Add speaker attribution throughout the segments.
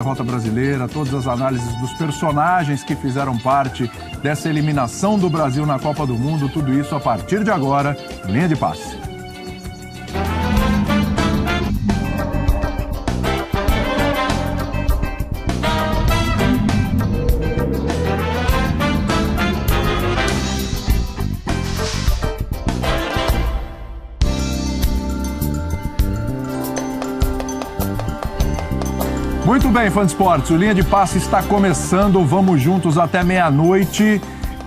Speaker 1: Derrota brasileira, todas as análises dos personagens que fizeram parte dessa eliminação do Brasil na Copa do Mundo, tudo isso a partir de agora, Linha de Passe. Muito bem, fã de esportes, o Linha de Passe está começando, vamos juntos até meia-noite.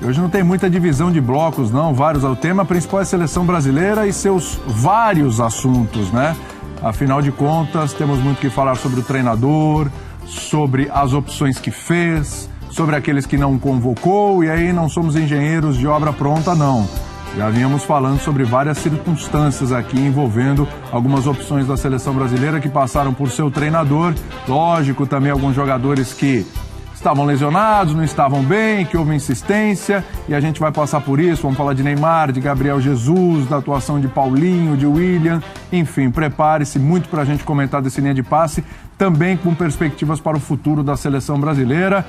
Speaker 1: Hoje não tem muita divisão de blocos, não, vários. O tema principal é a seleção brasileira e seus vários assuntos, né? Afinal de contas, temos muito que falar sobre o treinador, sobre as opções que fez, sobre aqueles que não convocou, e aí não somos engenheiros de obra pronta, não. Já vínhamos falando sobre várias circunstâncias aqui envolvendo algumas opções da seleção brasileira que passaram por seu treinador. Lógico, também alguns jogadores que estavam lesionados, não estavam bem, que houve insistência, e a gente vai passar por isso. Vamos falar de Neymar, de Gabriel Jesus, da atuação de Paulinho, de William. Enfim, prepare-se muito para a gente comentar desse Linha de Passe, também com perspectivas para o futuro da seleção brasileira,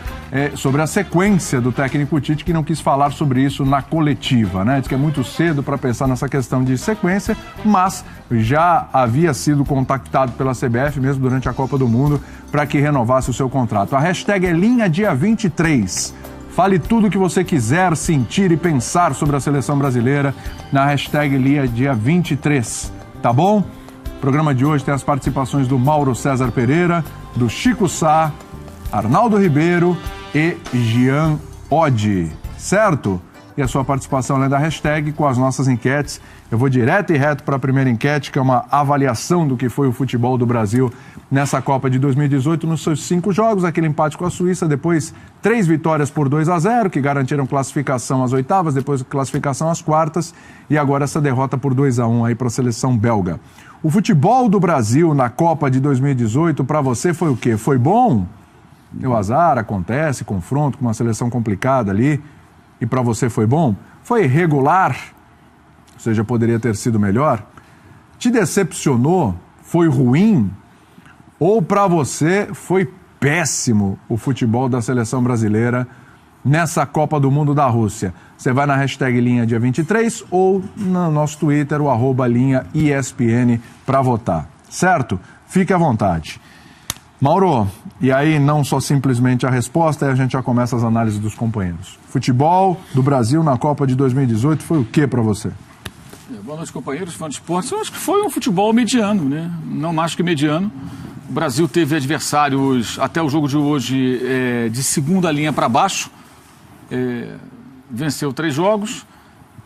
Speaker 1: sobre a sequência do técnico Tite, que não quis falar sobre isso na coletiva, né? Diz que é muito cedo para pensar nessa questão de sequência, mas já havia sido contactado pela CBF, mesmo durante a Copa do Mundo, para que renovasse o seu contrato. A hashtag é Linha Dia 23. Fale tudo o que você quiser sentir e pensar sobre a seleção brasileira na hashtag Linha Dia 23, tá bom? O programa de hoje tem as participações do Mauro César Pereira, do Chico Sá, Arnaldo Ribeiro e Jean Oddi, certo? E a sua participação além da hashtag com as nossas enquetes. Eu vou direto e reto para a primeira enquete, que é uma avaliação do que foi o futebol do Brasil nessa Copa de 2018, nos seus 5 jogos, aquele empate com a Suíça, depois 3 vitórias por 2-0, que garantiram classificação às oitavas, depois classificação às quartas, e agora essa derrota por 2-1 aí para a seleção belga. O futebol do Brasil na Copa de 2018, para você, foi o quê? Foi bom? Deu azar, acontece, confronto com uma seleção complicada ali, e para você foi bom? Foi regular? Ou seja, poderia ter sido melhor? Te decepcionou? Foi ruim? Ou para você foi péssimo o futebol da seleção brasileira nessa Copa do Mundo da Rússia? Você vai na hashtag Linha Dia 23 ou no nosso Twitter, o @linha ESPN, para votar, certo? Fique à vontade. Mauro, e aí não só simplesmente a resposta, aí a gente já começa as análises dos companheiros. Futebol do Brasil na Copa de 2018 foi o que para você?
Speaker 2: Boa noite, companheiros, fãs de esportes. Eu acho que foi um futebol mediano, né? Não mais que mediano. O Brasil teve adversários, até o jogo de hoje, de segunda linha para baixo. Venceu 3 jogos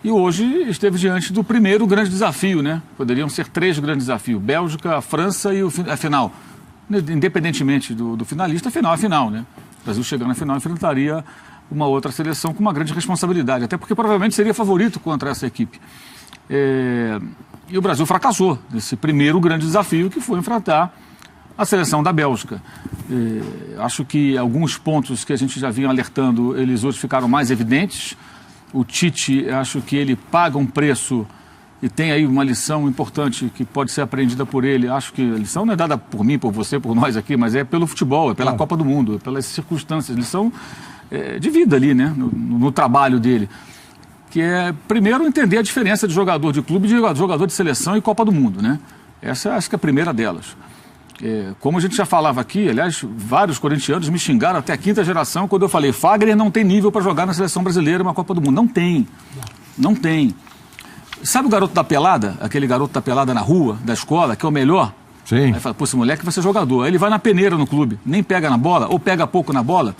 Speaker 2: e hoje esteve diante do primeiro grande desafio, né? Poderiam ser 3 grandes desafios: Bélgica, a França e a final. Independentemente do finalista, a final é a final, né? O Brasil chegando na final enfrentaria uma outra seleção com uma grande responsabilidade, até porque provavelmente seria favorito contra essa equipe. E o Brasil fracassou nesse primeiro grande desafio, que foi enfrentar a seleção da Bélgica. Acho que alguns pontos que a gente já vinha alertando, eles hoje ficaram mais evidentes. O Tite, acho que ele paga um preço e tem aí uma lição importante que pode ser aprendida por ele. Acho que a lição não é dada por mim, por você, por nós aqui, mas é pelo futebol, é pela Copa do Mundo, pelas circunstâncias. Lição de vida ali, né, no trabalho dele. Que é, primeiro, entender a diferença de jogador de clube e de jogador de seleção e Copa do Mundo, né? Essa acho que é a primeira delas. Como a gente já falava aqui, aliás, vários corintianos me xingaram até a 5ª geração quando eu falei: Fagner não tem nível para jogar na seleção brasileira uma Copa do Mundo. Não tem. Não tem. Sabe o garoto da pelada? Aquele garoto da pelada na rua, da escola, que é o melhor?
Speaker 1: Sim.
Speaker 2: Aí fala: pô, esse moleque vai ser jogador. Aí ele vai na peneira no clube, nem pega na bola, ou pega pouco na bola.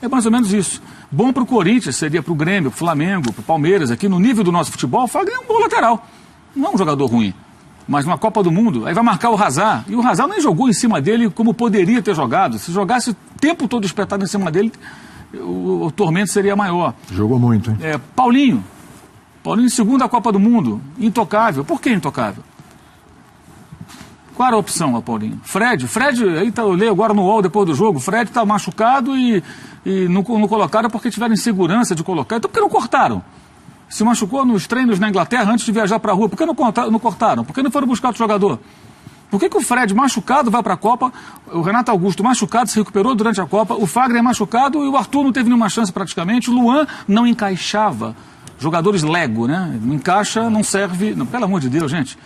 Speaker 2: É mais ou menos isso. Bom para o Corinthians, seria para o Grêmio, para o Flamengo, para o Palmeiras. Aqui no nível do nosso futebol, o Fagner é um bom lateral. Não é um jogador ruim. Mas numa Copa do Mundo, aí vai marcar o Hazard. E o Hazard nem jogou em cima dele como poderia ter jogado. Se jogasse o tempo todo espetado em cima dele, o tormento seria maior.
Speaker 1: Jogou muito, hein?
Speaker 2: Paulinho em segunda Copa do Mundo, intocável. Por que intocável? Qual era a opção, ao Paulinho? Fred, aí eu leio agora no UOL depois do jogo, Fred está machucado e não colocaram porque tiveram insegurança de colocar. Então por que não cortaram? Se machucou nos treinos na Inglaterra antes de viajar para a rua, por que não cortaram? Por que não foram buscar outro jogador? Por que o Fred machucado vai para a Copa, o Renato Augusto machucado se recuperou durante a Copa, o Fagner nenhuma e o Arthur não teve nenhuma chance praticamente, o Luan não encaixava. Jogadores Lego, né? Não encaixa, não serve. Não, pelo amor de Deus, gente.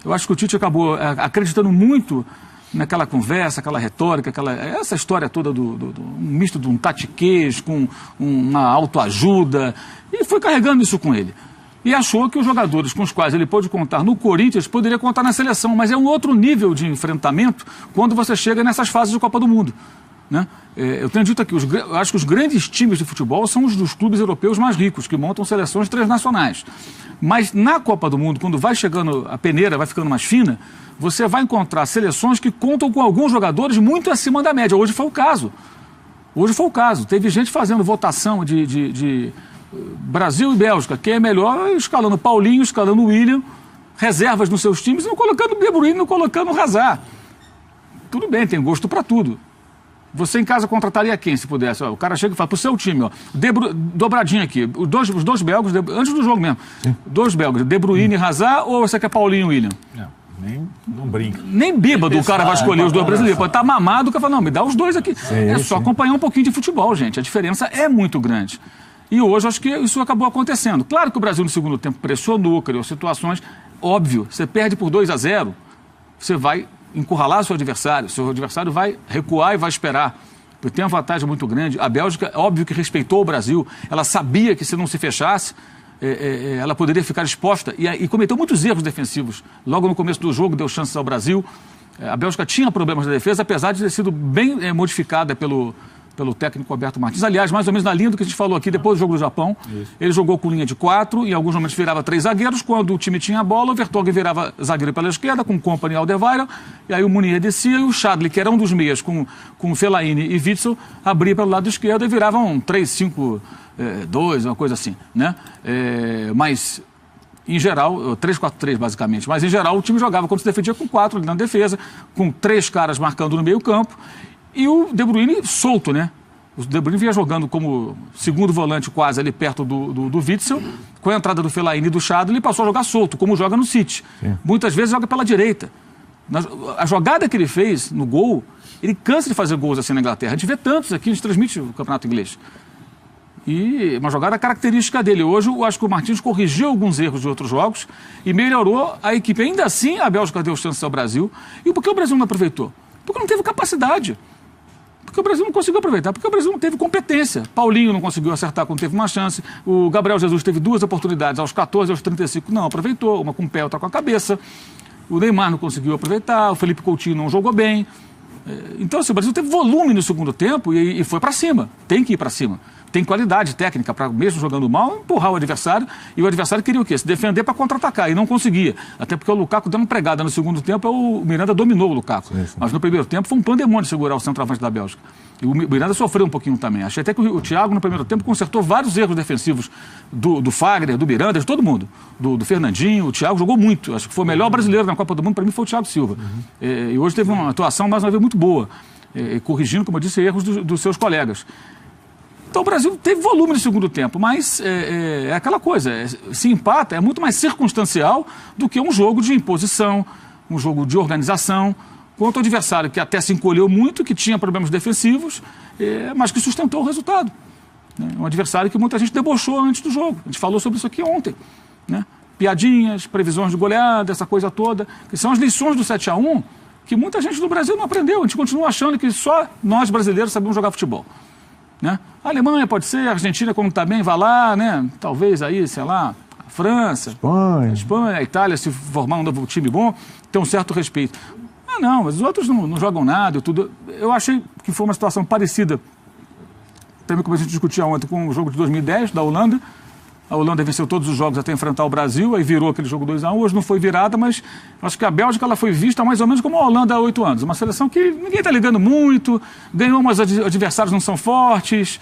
Speaker 2: Eu acho que o Tite acabou acreditando muito naquela conversa, aquela retórica, essa história toda um misto de um tatiquês com uma autoajuda, e foi carregando isso com ele. E achou que os jogadores com os quais ele pôde contar no Corinthians poderia contar na seleção, mas é um outro nível de enfrentamento quando você chega nessas fases de Copa do Mundo, né? Eu tenho dito aqui, eu acho que os grandes times de futebol são os dos clubes europeus mais ricos, que montam seleções transnacionais. Mas na Copa do Mundo, quando vai chegando, a peneira vai ficando mais fina, você vai encontrar seleções que contam com alguns jogadores muito acima da média. Hoje foi o caso. Teve gente fazendo votação de Brasil e Bélgica, quem é melhor, escalando Paulinho, escalando William, reservas nos seus times, não colocando De Bruyne, não colocando Hazard. Tudo bem, tem gosto para tudo. Você em casa contrataria quem, se pudesse? Ó, o cara chega e fala, pro seu time, ó, dobradinha aqui, os dois belgas, antes do jogo mesmo, dois belgas, De Bruyne e Hazard, ou você quer Paulinho e William?
Speaker 3: Não brinca.
Speaker 2: Nem bêbado o cara vai escolher os dois brasileiros. Pode estar mamado, o cara fala, não, me dá os dois aqui. Só acompanhar um pouquinho de futebol, gente. A diferença é muito grande. E hoje acho que isso acabou acontecendo. Claro que o Brasil no segundo tempo pressionou, criou situações. Óbvio, você perde por 2-0, você vai encurralar seu adversário vai recuar e vai esperar. Porque tem uma vantagem muito grande. A Bélgica, óbvio que respeitou o Brasil, ela sabia que se não se fechasse, ela poderia ficar exposta e cometeu muitos erros defensivos. Logo no começo do jogo deu chances ao Brasil. A Bélgica tinha problemas na defesa, apesar de ter sido bem modificada pelo técnico Roberto Martins. Aliás, mais ou menos na linha do que a gente falou aqui, depois do jogo do Japão. Isso. Ele jogou com linha de 4, em alguns momentos virava 3 zagueiros. Quando o time tinha a bola, o Vertonghen virava zagueiro pela esquerda, com o Kompany e Alderweireld, e aí o Munier descia, e o Chadli, que era um dos meias, com Fellaini e Witsel, abria pelo lado esquerdo e viravam 3-5-2, uma coisa assim, né? Mas, em geral, 3-4-3 basicamente, mas em geral o time jogava quando se defendia com 4 ali na defesa, com 3 caras marcando no meio campo, e o De Bruyne solto, né? O De Bruyne vinha jogando como segundo volante quase ali perto do Witsel. Com a entrada do Fellaini e do Chadli, ele passou a jogar solto, como joga no City. Sim. Muitas vezes joga pela direita. A jogada que ele fez no gol, ele cansa de fazer gols assim na Inglaterra. A gente vê tantos aqui, a gente transmite o campeonato inglês. E uma jogada característica dele. Hoje, eu acho que o Martins corrigiu alguns erros de outros jogos e melhorou a equipe. Ainda assim, a Bélgica deu chance ao Brasil. E por que o Brasil não aproveitou? Porque não teve capacidade. Porque o Brasil não conseguiu aproveitar, porque o Brasil não teve competência. Paulinho não conseguiu acertar quando teve uma chance. O Gabriel Jesus teve 2 oportunidades, aos 14 e aos 35, não aproveitou. Uma com o pé, outra com a cabeça. O Neymar não conseguiu aproveitar, o Felipe Coutinho não jogou bem. Então, assim, o Brasil teve volume no segundo tempo e foi para cima. Tem que ir para cima. Tem qualidade técnica para, mesmo jogando mal, empurrar o adversário. E o adversário queria o quê? Se defender para contra-atacar. E não conseguia. Até porque o Lukaku deu uma pregada no segundo tempo, o Miranda dominou o Lukaku. Sim. Mas no primeiro tempo foi um pandemônio segurar o centroavante da Bélgica. E o Miranda sofreu um pouquinho também. Achei até que o Thiago, no primeiro tempo, consertou vários erros defensivos do Fagner, do Miranda, de todo mundo. Do Fernandinho. O Thiago jogou muito. Acho que foi o melhor brasileiro na Copa do Mundo, para mim, foi o Thiago Silva. E hoje teve uma atuação, mais uma vez, muito boa. Corrigindo, como eu disse, erros dos seus colegas. Então o Brasil teve volume no segundo tempo, mas é aquela coisa, se empata, é muito mais circunstancial do que um jogo de imposição, um jogo de organização, contra o adversário que até se encolheu muito, que tinha problemas defensivos, mas que sustentou o resultado. Um adversário que muita gente debochou antes do jogo, a gente falou sobre isso aqui ontem, né? Piadinhas, previsões de goleada, essa coisa toda, que são as lições do 7-1, que muita gente do Brasil não aprendeu, a gente continua achando que só nós brasileiros sabemos jogar futebol. Né? A Alemanha pode ser, a Argentina, como está bem, vai lá, né? Talvez aí, sei lá, a França, Espanha, a Itália, se formar um novo time bom, tem um certo respeito. Não, mas os outros não jogam nada e tudo. Eu achei que foi uma situação parecida, também como a gente discutia ontem, com o jogo de 2010 da Holanda. A Holanda venceu todos os jogos até enfrentar o Brasil, aí virou aquele jogo 2-1. Hoje não foi virada, mas acho que a Bélgica ela foi vista mais ou menos como a Holanda há 8 anos. Uma seleção que ninguém está ligando muito, ganhou, mas os adversários não são fortes.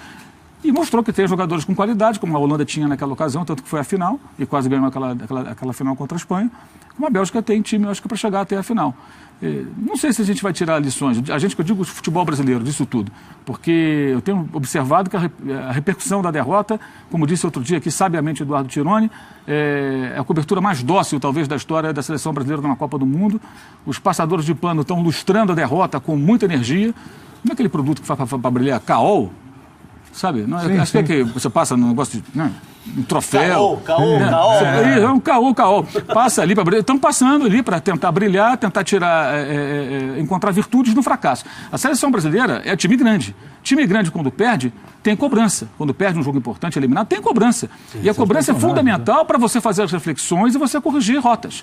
Speaker 2: E mostrou que tem jogadores com qualidade, como a Holanda tinha naquela ocasião, tanto que foi a final, e quase ganhou aquela final contra a Espanha. Como a Bélgica tem time, acho que para chegar até a final. Não sei se a gente vai tirar lições, a gente que eu digo o futebol brasileiro, disso tudo, porque eu tenho observado que a repercussão da derrota, como disse outro dia aqui, sabiamente Eduardo Tironi, é a cobertura mais dócil, talvez, da história da seleção brasileira numa Copa do Mundo. Os passadores de pano estão lustrando a derrota com muita energia. Não é aquele produto que faz para brilhar, Caol, sabe? Não, acho que é que você passa no negócio de... um troféu.
Speaker 4: Caol.
Speaker 2: É um caol. Passa ali para brilhar. Estão passando ali para tentar brilhar, tentar encontrar virtudes no fracasso. A seleção brasileira é time grande. Time grande, quando perde, tem cobrança. Quando perde um jogo importante, eliminado, tem cobrança. Sim, e a cobrança é fundamental para você fazer as reflexões e você corrigir rotas.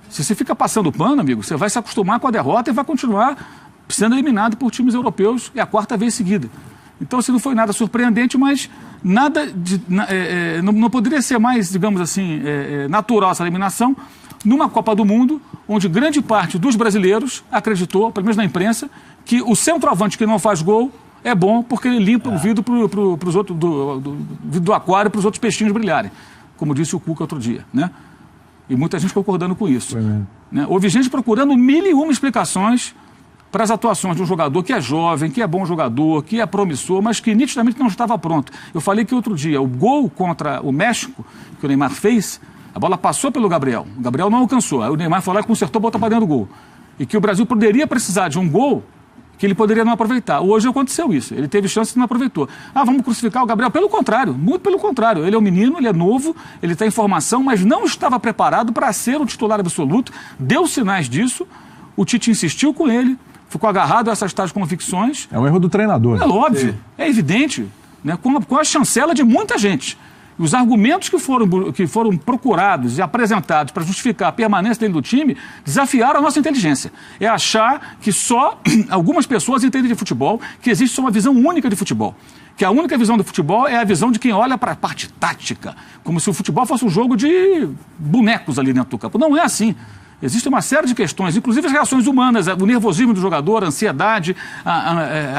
Speaker 2: Se você fica passando pano, amigo, você vai se acostumar com a derrota e vai continuar sendo eliminado por times europeus. É a 4ª vez seguida. Então, assim, não foi nada surpreendente, mas nada não poderia ser mais, digamos assim, natural essa eliminação numa Copa do Mundo, onde grande parte dos brasileiros acreditou, pelo menos na imprensa, que o centroavante que não faz gol é bom porque ele limpa o vidro pros outros, vidro do aquário para os outros peixinhos brilharem, como disse o Cuca outro dia, né? E muita gente concordando com isso. Né? Houve gente procurando 1001 explicações para as atuações de um jogador que é jovem, que é bom jogador, que é promissor, mas que nitidamente não estava pronto. Eu falei que outro dia, o gol contra o México, que o Neymar fez, a bola passou pelo Gabriel. O Gabriel não alcançou. Aí o Neymar foi lá e consertou, botou para dentro do gol. E que o Brasil poderia precisar de um gol que ele poderia não aproveitar. Hoje aconteceu isso. Ele teve chance e não aproveitou. Vamos crucificar o Gabriel? Pelo contrário, muito pelo contrário. Ele é um menino, ele é novo, ele está em formação, mas não estava preparado para ser o titular absoluto. Deu sinais disso. O Tite insistiu com ele. Ficou agarrado a essas tais convicções.
Speaker 1: É um erro do treinador.
Speaker 2: É óbvio, é evidente, né? Com a chancela de muita gente. E os argumentos que foram procurados e apresentados para justificar a permanência dele do time desafiaram a nossa inteligência. É achar que só algumas pessoas entendem de futebol, que existe só uma visão única de futebol. Que a única visão do futebol é a visão de quem olha para a parte tática, como se o futebol fosse um jogo de bonecos ali dentro do campo. Não é assim. Existe uma série de questões, inclusive as reações humanas, o nervosismo do jogador, a ansiedade,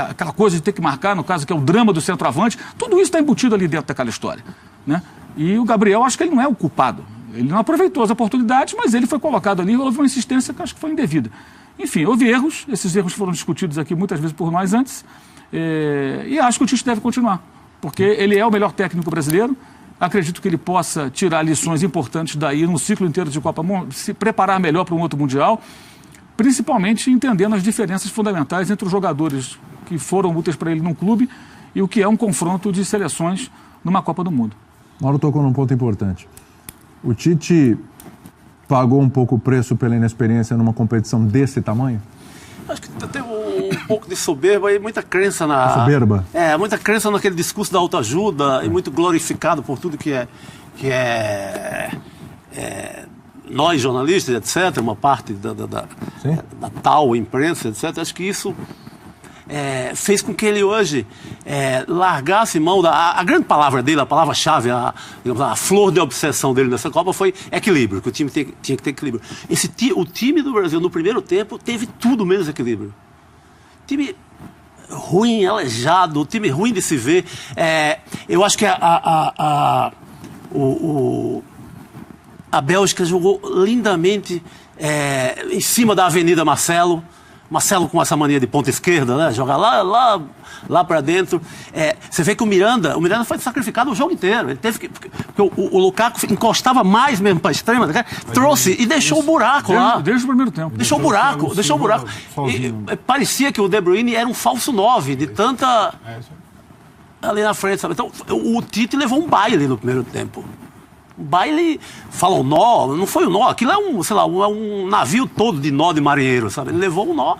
Speaker 2: aquela coisa de ter que marcar, no caso que é o drama do centroavante, tudo isso está embutido ali dentro daquela história. Né? E o Gabriel, acho que ele não é o culpado. Ele não aproveitou as oportunidades, mas ele foi colocado ali, houve uma insistência que acho que foi indevida. Enfim, houve erros, esses erros foram discutidos aqui muitas vezes por nós antes, e acho que o Tite deve continuar, porque ele é o melhor técnico brasileiro. Acredito que ele possa tirar lições importantes daí no ciclo inteiro de Copa, se preparar melhor para um outro Mundial, principalmente entendendo as diferenças fundamentais entre os jogadores que foram úteis para ele num clube e o que é um confronto de seleções numa Copa do Mundo.
Speaker 1: Mauro tocou num ponto importante. O Tite pagou um pouco o preço pela inexperiência numa competição desse tamanho?
Speaker 4: Acho que tem um pouco de soberba e muita crença na...
Speaker 1: Soberba?
Speaker 4: Muita crença naquele discurso da autoajuda e muito glorificado por tudo que é nós, jornalistas, etc., uma parte da tal imprensa, etc. Acho que isso fez com que ele hoje largasse mão a grande palavra dele, a palavra-chave, a flor de obsessão dele nessa Copa foi equilíbrio, que o time tinha que ter equilíbrio. O time do Brasil no primeiro tempo teve tudo menos equilíbrio. Time ruim, aleijado, time ruim de se ver. Eu acho que a Bélgica jogou lindamente em cima da Avenida Marcelo com essa mania de ponta esquerda, né? Jogar lá para dentro. Você vê que o Miranda foi sacrificado o jogo inteiro. Ele teve que... Porque o Lukaku encostava mais mesmo para a extrema, né? Trouxe e deixou o buraco lá.
Speaker 2: Desde o primeiro tempo.
Speaker 4: Deixou o buraco. E parecia que o De Bruyne era um falso 9, de tanta... ali na frente, sabe? Então, o Tite levou um baile no primeiro tempo. O baile, falam nó, não foi um nó, aquilo é um navio todo de nó de marinheiro, sabe? Ele levou um nó.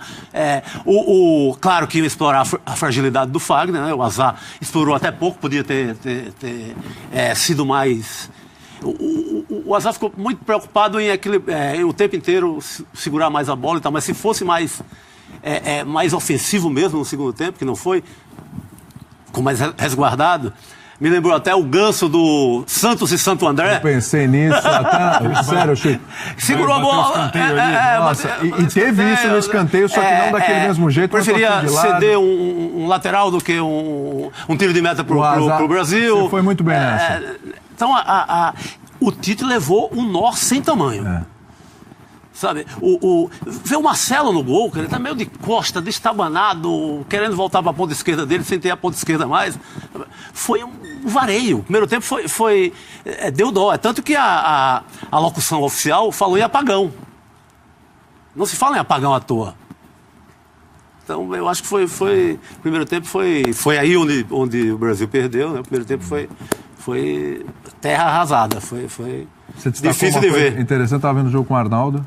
Speaker 4: Claro que ia explorar a fragilidade do Fagner, né? O Azar explorou até pouco, podia ter sido mais... O Azar ficou muito preocupado em o tempo inteiro segurar mais a bola e tal, mas se fosse mais ofensivo mesmo no segundo tempo, que não foi, ficou mais resguardado. Me lembrou até o ganso do Santos e Santo André.
Speaker 1: Eu pensei nisso, até... Sério, Chico.
Speaker 4: Segurou a bola.
Speaker 1: E teve isso no escanteio, só que não daquele mesmo jeito.
Speaker 4: Preferia ceder um lateral do que um tiro de meta pro Brasil.
Speaker 1: Você foi muito bem nessa.
Speaker 4: Então, o Tite levou um nó sem tamanho. Sabe? Vê o Marcelo no gol, ele tá meio de costa, destabanado, querendo voltar para a ponta esquerda dele, sem ter a ponta esquerda mais. Foi um vareio. O primeiro tempo deu dó. É tanto que a locução oficial falou em apagão. Não se fala em apagão à toa. Então, eu acho que o primeiro tempo foi aí onde o Brasil perdeu, né? O primeiro tempo foi terra arrasada, foi difícil de ver.
Speaker 1: Interessante, estava vendo o jogo com o Arnaldo,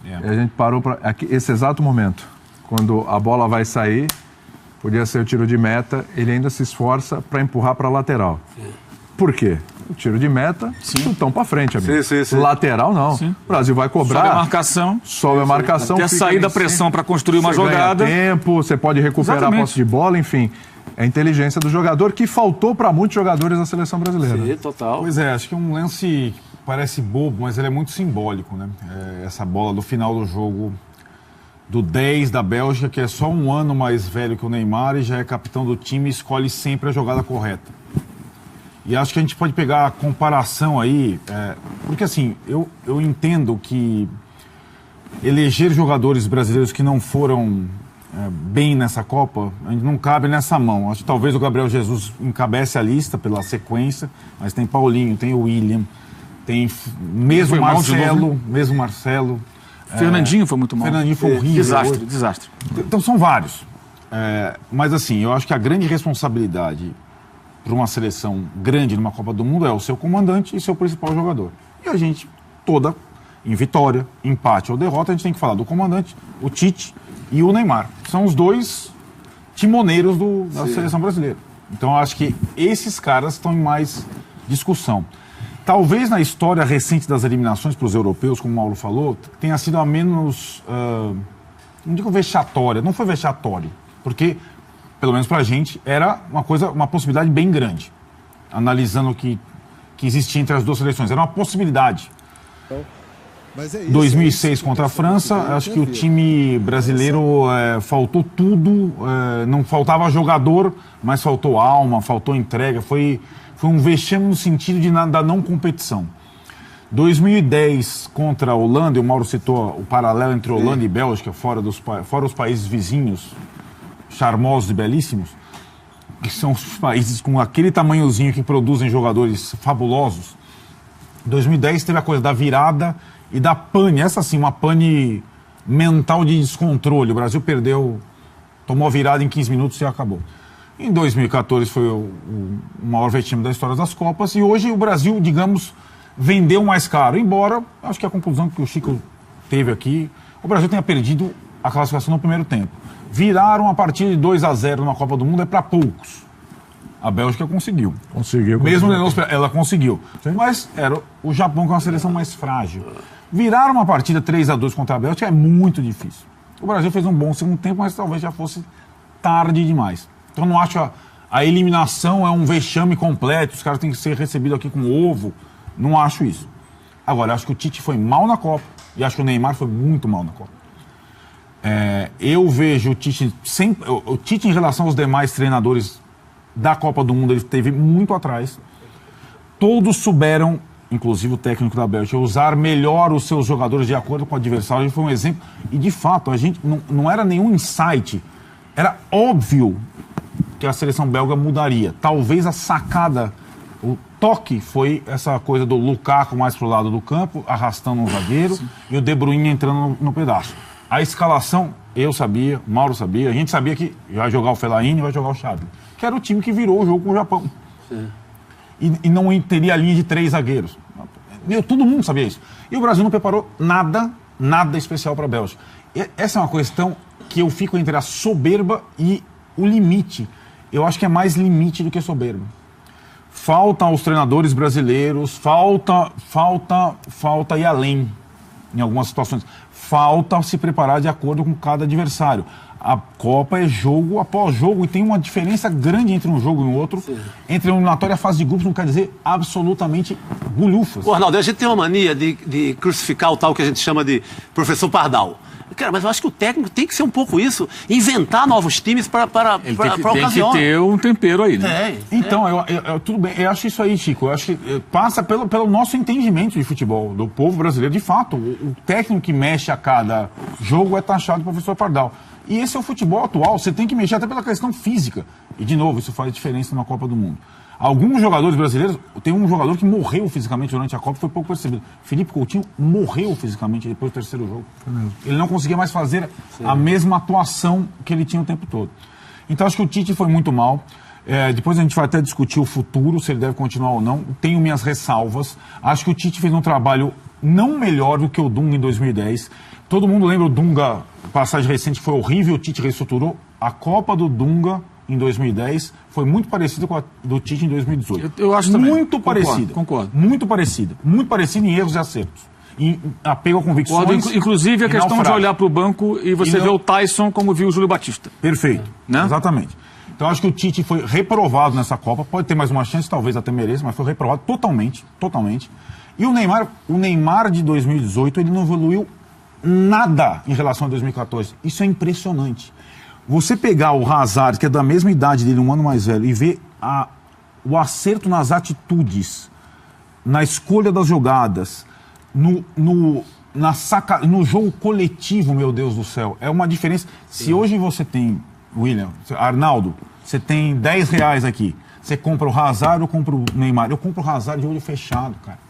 Speaker 1: e a gente parou para esse exato momento, quando a bola vai sair, podia ser o tiro de meta, ele ainda se esforça para empurrar para a lateral. Por quê? O tiro de meta, chutão para frente, amigo.
Speaker 4: Sim.
Speaker 1: Lateral, não. Sim. O Brasil vai cobrar.
Speaker 2: Sobe a marcação. Até sair da pressão para construir uma jogada.
Speaker 1: Ganha tempo, você pode recuperar a posse de bola, enfim. É a inteligência do jogador que faltou para muitos jogadores da seleção brasileira.
Speaker 4: Sim, total.
Speaker 3: Pois é, acho que é um lance que parece bobo, mas ele é muito simbólico, né? Essa bola do final do jogo do 10 da Bélgica, que é só um ano mais velho que o Neymar e já é capitão do time e escolhe sempre a jogada correta. E acho que a gente pode pegar a comparação aí, porque assim, eu entendo que eleger jogadores brasileiros que não foram bem nessa Copa, a gente não cabe nessa mão. Acho que talvez o Gabriel Jesus encabece a lista pela sequência, mas tem Paulinho, tem o William, tem mesmo Marcelo.
Speaker 2: Fernandinho foi muito mal.
Speaker 3: Fernandinho foi horrível.
Speaker 2: Desastre.
Speaker 3: Então são vários. Mas assim, eu acho que a grande responsabilidade para uma seleção grande numa Copa do Mundo é o seu comandante e seu principal jogador. E a gente, em vitória, empate ou derrota, a gente tem que falar do comandante, o Tite e o Neymar. São os dois timoneiros da seleção brasileira. Então eu acho que esses caras estão em mais discussão. Talvez na história recente das eliminações para os europeus, como o Mauro falou, tenha sido a menos, não digo vexatória, não foi vexatório, porque pelo menos para a gente, era uma possibilidade bem grande. Analisando o que existia entre as duas seleções. Era uma possibilidade. 2006 contra a França, acho que o time brasileiro faltou tudo, não faltava jogador, mas faltou alma, faltou entrega. Foi um vexame no sentido da não competição. 2010 contra a Holanda, e o Mauro citou o paralelo entre Holanda e Bélgica, fora os países vizinhos, charmosos e belíssimos, que são os países com aquele tamanhozinho que produzem jogadores fabulosos. 2010 teve a coisa da virada e da pane, essa sim, uma pane mental de descontrole. O Brasil tomou a virada em 15 minutos e acabou. Em 2014 foi o maior vexame da história das Copas e hoje o Brasil, digamos, vendeu mais caro. Embora, acho que a conclusão que o Chico teve aqui, o Brasil tenha perdido a classificação no primeiro tempo. Viraram a partida de 2-0 na Copa do Mundo é para poucos. A Bélgica conseguiu. Mesmo ela conseguiu. Sim. Mas era o Japão, que é uma seleção mais frágil. Virar uma partida 3-2 contra a Bélgica é muito difícil. O Brasil fez um bom segundo tempo, mas talvez já fosse tarde demais. Então não acho a eliminação é um vexame completo, os caras têm que ser recebidos aqui com ovo. Não acho isso. Agora, acho que o Tite foi mal na Copa e acho que o Neymar foi muito mal na Copa. Eu vejo o Tite em relação aos demais treinadores da Copa do Mundo, ele esteve muito atrás. Todos souberam, inclusive o técnico da Bélgica, usar melhor os seus jogadores de acordo com o adversário. Ele foi um exemplo. E, de fato, a gente não era nenhum insight. Era óbvio que a seleção belga mudaria. Talvez a sacada, o toque foi essa coisa do Lukaku mais pro lado do campo, arrastando um zagueiro, e o De Bruyne entrando no pedaço. A escalação, eu sabia, o Mauro sabia, a gente sabia que vai jogar o Fellaini e vai jogar o Xavi, que era o time que virou o jogo com o Japão. E não teria a linha de 3 zagueiros. Todo mundo sabia isso. E o Brasil não preparou nada especial para a Bélgica. Essa é uma questão que eu fico entre a soberba e o limite. Eu acho que é mais limite do que soberba. Falta aos treinadores brasileiros, falta ir além em algumas situações. Falta se preparar de acordo com cada adversário. A Copa é jogo após jogo e tem uma diferença grande entre um jogo e um outro. Sim. Entre a eliminatória e a fase de grupos não quer dizer absolutamente bulhufas.
Speaker 4: Arnaldo, a gente tem uma mania de crucificar o tal que a gente chama de professor Pardal. Cara, mas eu acho que o técnico tem que ser um pouco isso, inventar novos times para
Speaker 2: Ele
Speaker 4: ocasião.
Speaker 2: tem que ter um tempero aí, né?
Speaker 3: Então, tudo bem, eu acho isso aí, Chico. Eu acho que passa pelo nosso entendimento de futebol, do povo brasileiro. De fato, o técnico que mexe a cada jogo é taxado do professor Pardal. E esse é o futebol atual, você tem que mexer até pela questão física. E, de novo, isso faz diferença na Copa do Mundo. Alguns jogadores brasileiros, tem um jogador que morreu fisicamente durante a Copa, foi pouco percebido. Felipe Coutinho morreu fisicamente depois do terceiro jogo. Ele não conseguia mais fazer a mesma atuação que ele tinha o tempo todo. Então acho que o Tite foi muito mal. Depois a gente vai até discutir o futuro, se ele deve continuar ou não. Tenho minhas ressalvas. Acho que o Tite fez um trabalho não melhor do que o Dunga em 2010. Todo mundo lembra o Dunga, passagem recente foi horrível, o Tite reestruturou. A Copa do Dunga em 2010 foi muito parecida com a do Tite em 2018.
Speaker 2: Eu acho também.
Speaker 3: Muito parecida.
Speaker 2: Concordo.
Speaker 3: Muito parecida. Muito parecida em erros e acertos. Em apego a convicções.
Speaker 2: Inclusive a questão de olhar para o banco e você ver o Tyson como viu o Júlio Batista.
Speaker 3: Perfeito.
Speaker 2: Né?
Speaker 3: Exatamente. Então acho que o Tite foi reprovado nessa Copa. Pode ter mais uma chance, talvez até mereça, mas foi reprovado totalmente. Totalmente. E o Neymar de 2018, ele não evoluiu nada em relação a 2014. Isso é impressionante. Você pegar o Hazard, que é da mesma idade dele, um ano mais velho, e ver o acerto nas atitudes, na escolha das jogadas, no jogo coletivo, meu Deus do céu, é uma diferença. Se hoje você tem, William, Arnaldo, você tem R$10 aqui, você compra o Hazard ou compra o Neymar? Eu compro o Hazard de olho fechado, cara.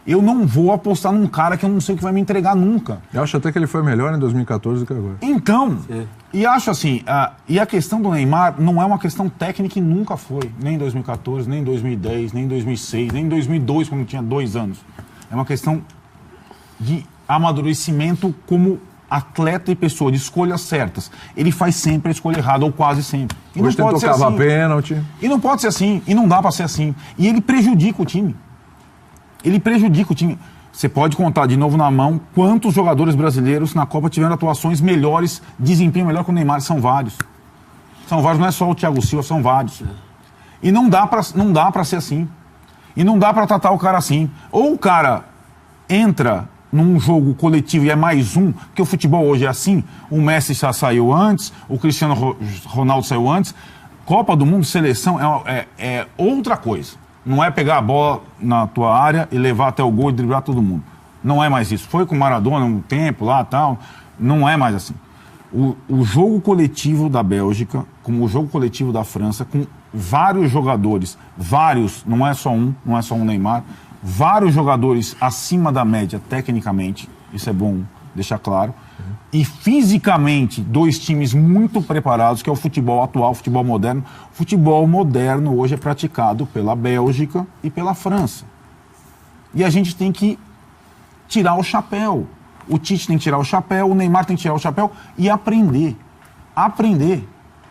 Speaker 3: Eu não vou apostar num cara que eu não sei o que vai me entregar nunca.
Speaker 1: Eu acho até que ele foi melhor em 2014 do que agora.
Speaker 3: Então, e acho assim, e a questão do Neymar não é uma questão técnica e nunca foi. Nem em 2014, nem em 2010, nem em 2006, nem em 2002, quando tinha 2 anos. É uma questão de amadurecimento como atleta e pessoa, de escolhas certas. Ele faz sempre a escolha errada, ou quase sempre. E
Speaker 1: hoje
Speaker 3: não pode ser assim.
Speaker 1: Pênalti.
Speaker 3: E não pode ser assim, e não dá para ser assim. E ele prejudica o time. Ele prejudica o time. Você pode contar de novo na mão quantos jogadores brasileiros na Copa tiveram atuações melhores, desempenho melhor que o Neymar. São vários. São vários, não é só o Thiago Silva, são vários. E não dá pra ser assim. E não dá pra tratar o cara assim. Ou o cara entra num jogo coletivo e é mais um, porque o futebol hoje é assim, o Messi já saiu antes, o Cristiano Ronaldo saiu antes. Copa do Mundo, seleção, é outra coisa. Não é pegar a bola na tua área e levar até o gol e driblar todo mundo. Não é mais isso. Foi com o Maradona um tempo lá e tal. Não é mais assim. O jogo coletivo da Bélgica, como o jogo coletivo da França, com vários jogadores, não é só um Neymar, vários jogadores acima da média tecnicamente, isso é bom deixar claro, e fisicamente 2 times muito preparados, que é o futebol atual, o futebol moderno. O futebol moderno hoje é praticado pela Bélgica e pela França. E a gente tem que tirar o chapéu. O Tite tem que tirar o chapéu, o Neymar tem que tirar o chapéu e aprender. Aprender.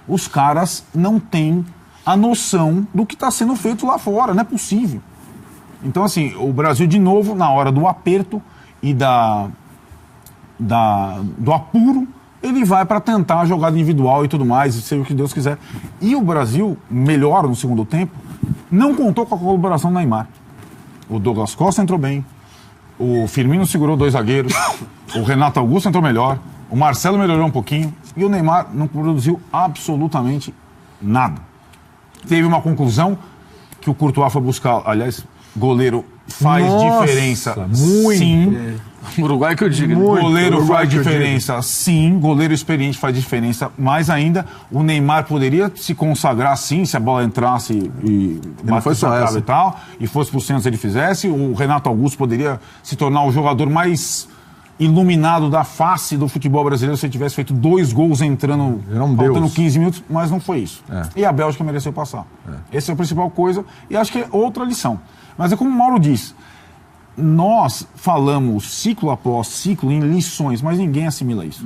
Speaker 3: Os caras não têm a noção do que está sendo feito lá fora, não é possível. Então, assim, o Brasil, de novo, na hora do aperto e do apuro, ele vai para tentar a jogada individual e tudo mais, e seja o que Deus quiser. E o Brasil, melhor no segundo tempo, não contou com a colaboração do Neymar. O Douglas Costa entrou bem, o Firmino segurou 2 zagueiros, o Renato Augusto entrou melhor, o Marcelo melhorou um pouquinho, e o Neymar não produziu absolutamente nada. Teve uma conclusão que o Courtois foi buscar, aliás, goleiro faz diferença, muito. Sim.
Speaker 2: O Uruguai que eu digo.
Speaker 3: Goleiro faz diferença, sim. Goleiro experiente faz diferença. Mais ainda, o Neymar poderia se consagrar, sim, se a bola entrasse e batesse a trave e tal, e fosse pro Santos ele fizesse. O Renato Augusto poderia se tornar o jogador mais iluminado da face do futebol brasileiro se ele tivesse feito 2 gols entrando, faltando 15 minutos, mas não foi isso. E a Bélgica mereceu passar. Essa é a principal coisa, e acho que é outra lição. Mas é como o Mauro disse, nós falamos ciclo após ciclo em lições, mas ninguém assimila isso.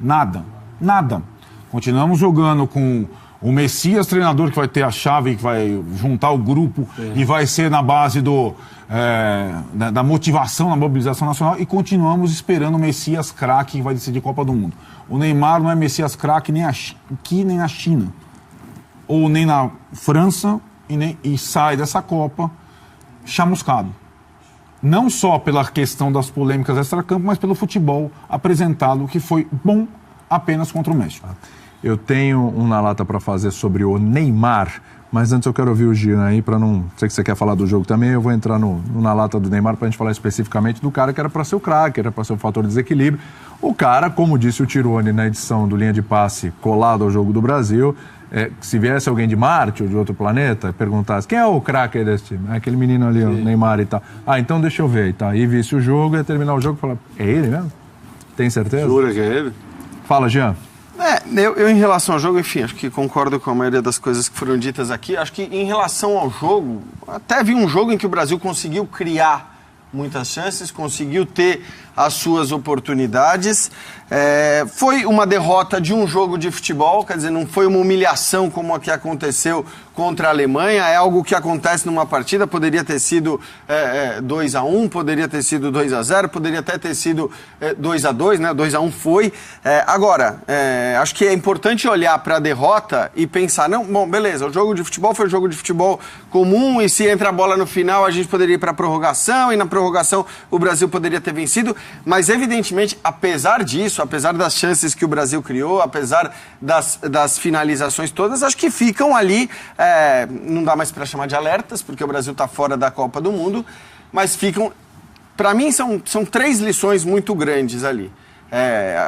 Speaker 3: Nada. Continuamos jogando com o Messias, treinador que vai ter a chave, que vai juntar o grupo e vai ser na base da motivação, na mobilização nacional, e continuamos esperando o Messias craque que vai decidir Copa do Mundo. O Neymar não é Messias craque nem aqui nem na China, ou nem na França, e sai dessa Copa chamuscado. não só pela questão das polêmicas extracampo, mas pelo futebol apresentado, que foi bom apenas contra o México.
Speaker 1: Eu tenho um na lata para fazer sobre o Neymar, mas antes eu quero ouvir o Jean aí, para não... Sei que você quer falar do jogo também, eu vou entrar no na lata do Neymar para a gente falar especificamente do cara que era para ser o craque, era para ser o fator de desequilíbrio. O cara, como disse o Tirone na edição do Linha de Passe colado ao Jogo do Brasil, se viesse alguém de Marte ou de outro planeta, perguntasse quem é o craque desse time? Aquele menino ali, o Neymar e tal. Então deixa eu ver e tal. Aí visse o jogo, ia terminar o jogo e falar, é ele mesmo? Tem certeza?
Speaker 4: Jura que é ele?
Speaker 1: Fala, Jean.
Speaker 5: Eu em relação ao jogo, enfim, acho que concordo com a maioria das coisas que foram ditas aqui. Acho que em relação ao jogo, até vi um jogo em que o Brasil conseguiu criar muitas chances, conseguiu ter as suas oportunidades. Foi uma derrota de um jogo de futebol, quer dizer, não foi uma humilhação como a que aconteceu contra a Alemanha, é algo que acontece numa partida, poderia ter sido 2-1, poderia ter sido 2-0, poderia até ter sido 2-2, né? 2-1 foi. Agora, acho que é importante olhar para a derrota e pensar, não, bom, beleza, o jogo de futebol foi um jogo de futebol comum, e se entra a bola no final, a gente poderia ir para a prorrogação, e na prorrogação o Brasil poderia ter vencido, mas evidentemente, apesar disso, apesar das chances que o Brasil criou, apesar das finalizações todas, acho que ficam ali, não dá mais para chamar de alertas, porque o Brasil está fora da Copa do Mundo, mas ficam, para mim, são 3 lições muito grandes ali.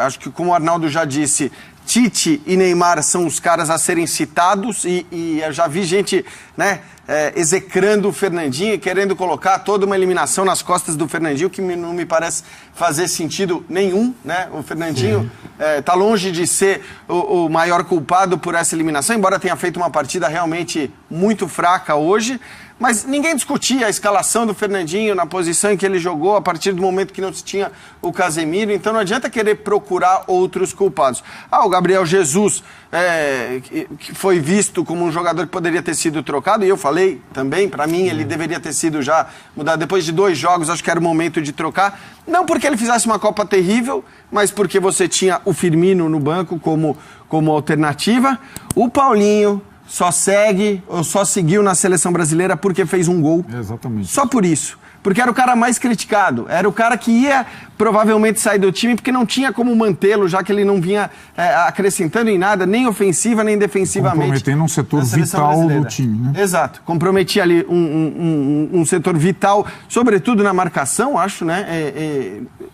Speaker 5: Acho que, como o Arnaldo já disse, Tite e Neymar são os caras a serem citados, e eu já vi gente, né, execrando o Fernandinho, querendo colocar toda uma eliminação nas costas do Fernandinho, que não me parece fazer sentido nenhum, né? O Fernandinho está longe de ser o maior culpado por essa eliminação, embora tenha feito uma partida realmente muito fraca hoje. Mas ninguém discutia a escalação do Fernandinho na posição em que ele jogou a partir do momento que não se tinha o Casemiro. Então não adianta querer procurar outros culpados. O Gabriel Jesus, que foi visto como um jogador que poderia ter sido trocado, e eu falei também, para mim ele deveria ter sido já mudado. Depois de 2 jogos, acho que era o momento de trocar. Não porque ele fizesse uma Copa terrível, mas porque você tinha o Firmino no banco como alternativa. O Paulinho só seguiu na seleção brasileira porque fez um gol.
Speaker 3: Exatamente.
Speaker 5: Só por isso. Porque era o cara mais criticado. Era o cara que ia provavelmente sair do time porque não tinha como mantê-lo, já que ele não vinha acrescentando em nada, nem ofensiva, nem defensivamente.
Speaker 3: Comprometendo um setor vital do time, né?
Speaker 5: Exato. Comprometia ali um setor vital, sobretudo na marcação, acho, né?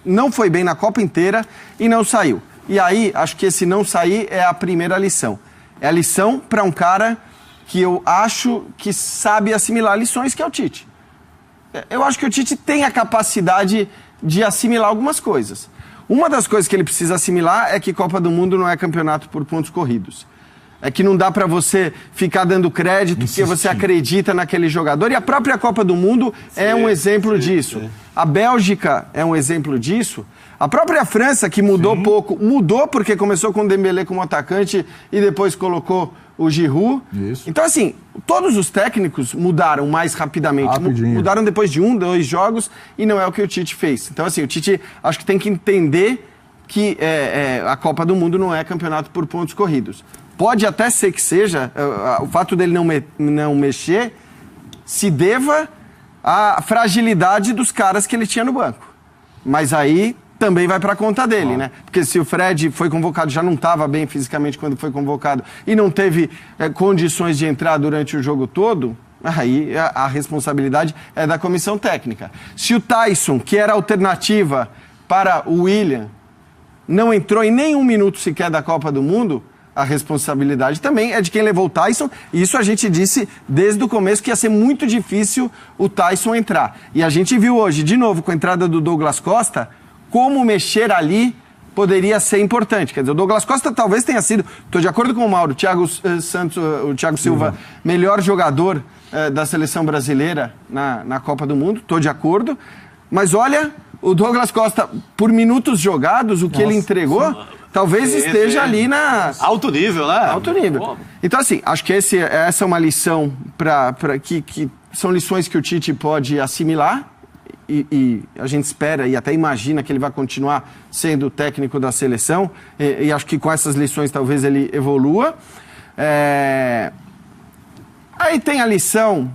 Speaker 5: Não foi bem na Copa inteira e não saiu. E aí, acho que esse não sair é a primeira lição. É a lição para um cara que eu acho que sabe assimilar lições, que é o Tite. Eu acho que o Tite tem a capacidade de assimilar algumas coisas. Uma das coisas que ele precisa assimilar é que Copa do Mundo não é campeonato por pontos corridos. É que não dá para você ficar dando crédito porque você acredita naquele jogador. E a própria Copa do Mundo é um exemplo disso. A Bélgica é um exemplo disso. A própria França, que mudou pouco, mudou porque começou com o Dembélé como atacante e depois colocou o Giroud. Isso. Então, assim, todos os técnicos mudaram mais rapidamente. Mudaram depois de 1, 2 jogos, e não é o que o Tite fez. Então, assim, o Tite acho que tem que entender que a Copa do Mundo não é campeonato por pontos corridos. Pode até ser que seja, o fato dele não mexer se deva à fragilidade dos caras que ele tinha no banco. Mas aí também vai para a conta dele, né? Porque se o Fred foi convocado, já não estava bem fisicamente quando foi convocado e não teve condições de entrar durante o jogo todo, aí a responsabilidade é da comissão técnica. Se o Tyson, que era alternativa para o William, não entrou em nenhum minuto sequer da Copa do Mundo, a responsabilidade também é de quem levou o Tyson. E isso a gente disse desde o começo que ia ser muito difícil o Tyson entrar. E a gente viu hoje, de novo, com a entrada do Douglas Costa, como mexer ali poderia ser importante. Quer dizer, o Douglas Costa talvez tenha sido, estou de acordo com o Mauro, o Thiago Silva, melhor jogador da seleção brasileira na Copa do Mundo, estou de acordo. Mas olha, o Douglas Costa, por minutos jogados, o que ele entregou, talvez esteja ali na...
Speaker 4: Alto nível, né?
Speaker 5: Alto nível. Pô. Então, assim, acho que essa é uma lição que são lições que o Tite pode assimilar. E a gente espera e até imagina que ele vai continuar sendo o técnico da seleção, e acho que com essas lições talvez ele evolua. Aí tem a lição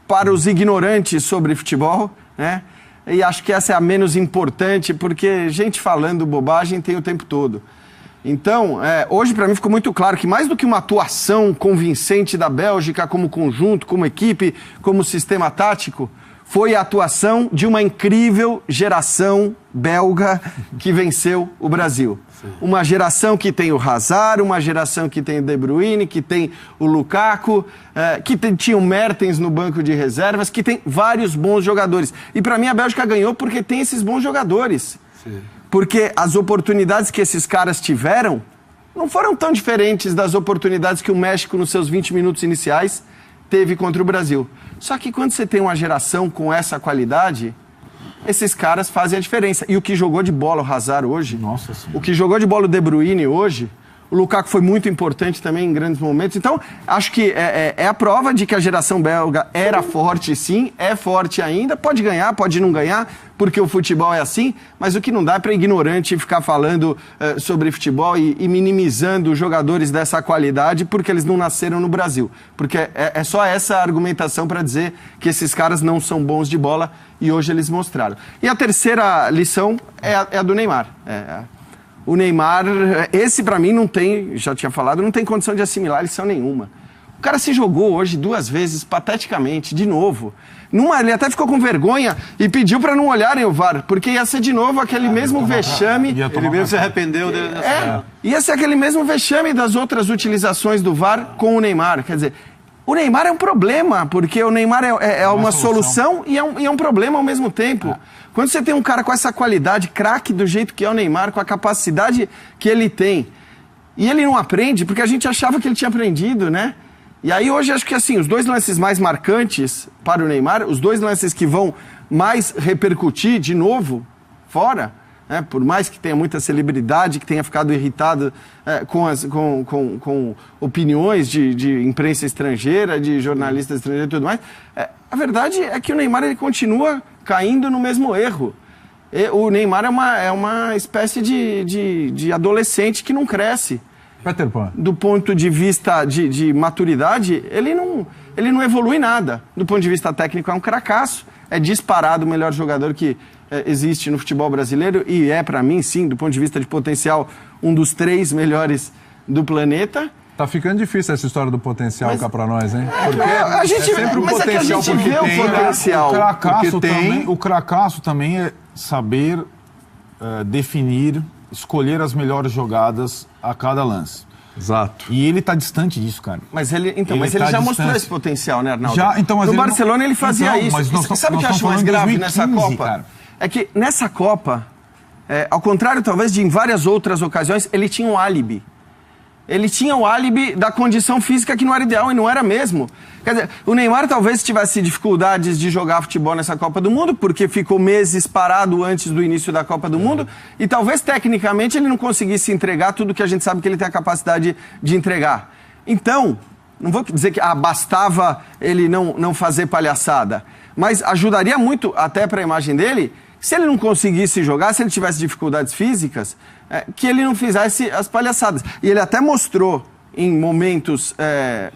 Speaker 5: para os ignorantes sobre futebol, né? e acho que essa é a menos importante, porque gente falando bobagem tem o tempo todo. Então, hoje para mim ficou muito claro que mais do que uma atuação convincente da Bélgica como conjunto, como equipe, como sistema tático, foi a atuação de uma incrível geração belga que venceu o Brasil. Sim. Uma geração que tem o Hazard, uma geração que tem o De Bruyne, que tem o Lukaku, que tinha o Mertens no banco de reservas, que tem vários bons jogadores. E para mim a Bélgica ganhou porque tem esses bons jogadores. Sim. Porque as oportunidades que esses caras tiveram não foram tão diferentes das oportunidades que o México nos seus 20 minutos iniciais teve contra o Brasil. Só que quando você tem uma geração com essa qualidade, esses caras fazem a diferença. E o que jogou de bola o Hazard hoje, o que jogou de bola o De Bruyne hoje, o Lukaku foi muito importante também em grandes momentos. Então, acho que é a prova de que a geração belga era forte, sim, é forte ainda. Pode ganhar, pode não ganhar, porque o futebol é assim, mas o que não dá é para ignorante ficar falando sobre futebol e minimizando os jogadores dessa qualidade porque eles não nasceram no Brasil. Porque é só essa argumentação para dizer que esses caras não são bons de bola e hoje eles mostraram. E a terceira lição é a do Neymar. O Neymar, esse pra mim não tem, já tinha falado, não tem condição de assimilar lição nenhuma. O cara se jogou hoje 2 vezes, pateticamente, de novo. Ele até ficou com vergonha e pediu pra não olharem o VAR, porque ia ser de novo aquele mesmo vexame.
Speaker 4: Ele mesmo se arrependeu.
Speaker 5: Ia ser aquele mesmo vexame das outras utilizações do VAR com o Neymar. Quer dizer, o Neymar é um problema, porque o Neymar é uma solução e é um problema ao mesmo tempo. Quando você tem um cara com essa qualidade, craque do jeito que é o Neymar, com a capacidade que ele tem, e ele não aprende, porque a gente achava que ele tinha aprendido, né? E aí hoje acho que assim, os 2 lances mais marcantes para o Neymar, os 2 lances que vão mais repercutir de novo, fora, né? Por mais que tenha muita celebridade, que tenha ficado irritado com opiniões de imprensa estrangeira, de jornalistas estrangeiros e tudo mais, a verdade é que o Neymar ele continua caindo no mesmo erro. O Neymar é uma espécie de adolescente que não cresce.
Speaker 1: Peter Pan.
Speaker 5: Do ponto de vista de maturidade, ele não evolui nada. Do ponto de vista técnico, é um cracaço. É disparado o melhor jogador que existe no futebol brasileiro e para mim, sim, do ponto de vista de potencial, um dos 3 melhores do planeta.
Speaker 1: Tá ficando difícil essa história do potencial cá pra nós, hein?
Speaker 5: Porque a gente,
Speaker 1: sempre o potencial porque
Speaker 5: vê
Speaker 1: tem,
Speaker 5: o potencial.
Speaker 3: O cracaço também é saber definir, escolher as melhores jogadas a cada lance.
Speaker 1: Exato.
Speaker 3: E ele tá distante disso, cara.
Speaker 5: Mas ele já mostrou esse potencial, né, Arnaldo?
Speaker 3: Mas
Speaker 5: no Barcelona ele fazia isso.
Speaker 3: Mas
Speaker 5: sabe o que eu acho mais grave nessa Copa? Cara. É que nessa Copa, ao contrário talvez de em várias outras ocasiões, ele tinha um álibi. Ele tinha o álibi da condição física que não era ideal e não era mesmo. Quer dizer, o Neymar talvez tivesse dificuldades de jogar futebol nessa Copa do Mundo, porque ficou meses parado antes do início da Copa do Mundo, e talvez tecnicamente ele não conseguisse entregar tudo que a gente sabe que ele tem a capacidade de entregar. Então, não vou dizer que bastava ele não fazer palhaçada, mas ajudaria muito até para a imagem dele, se ele não conseguisse jogar, se ele tivesse dificuldades físicas, que ele não fizesse as palhaçadas. E ele até mostrou em momentos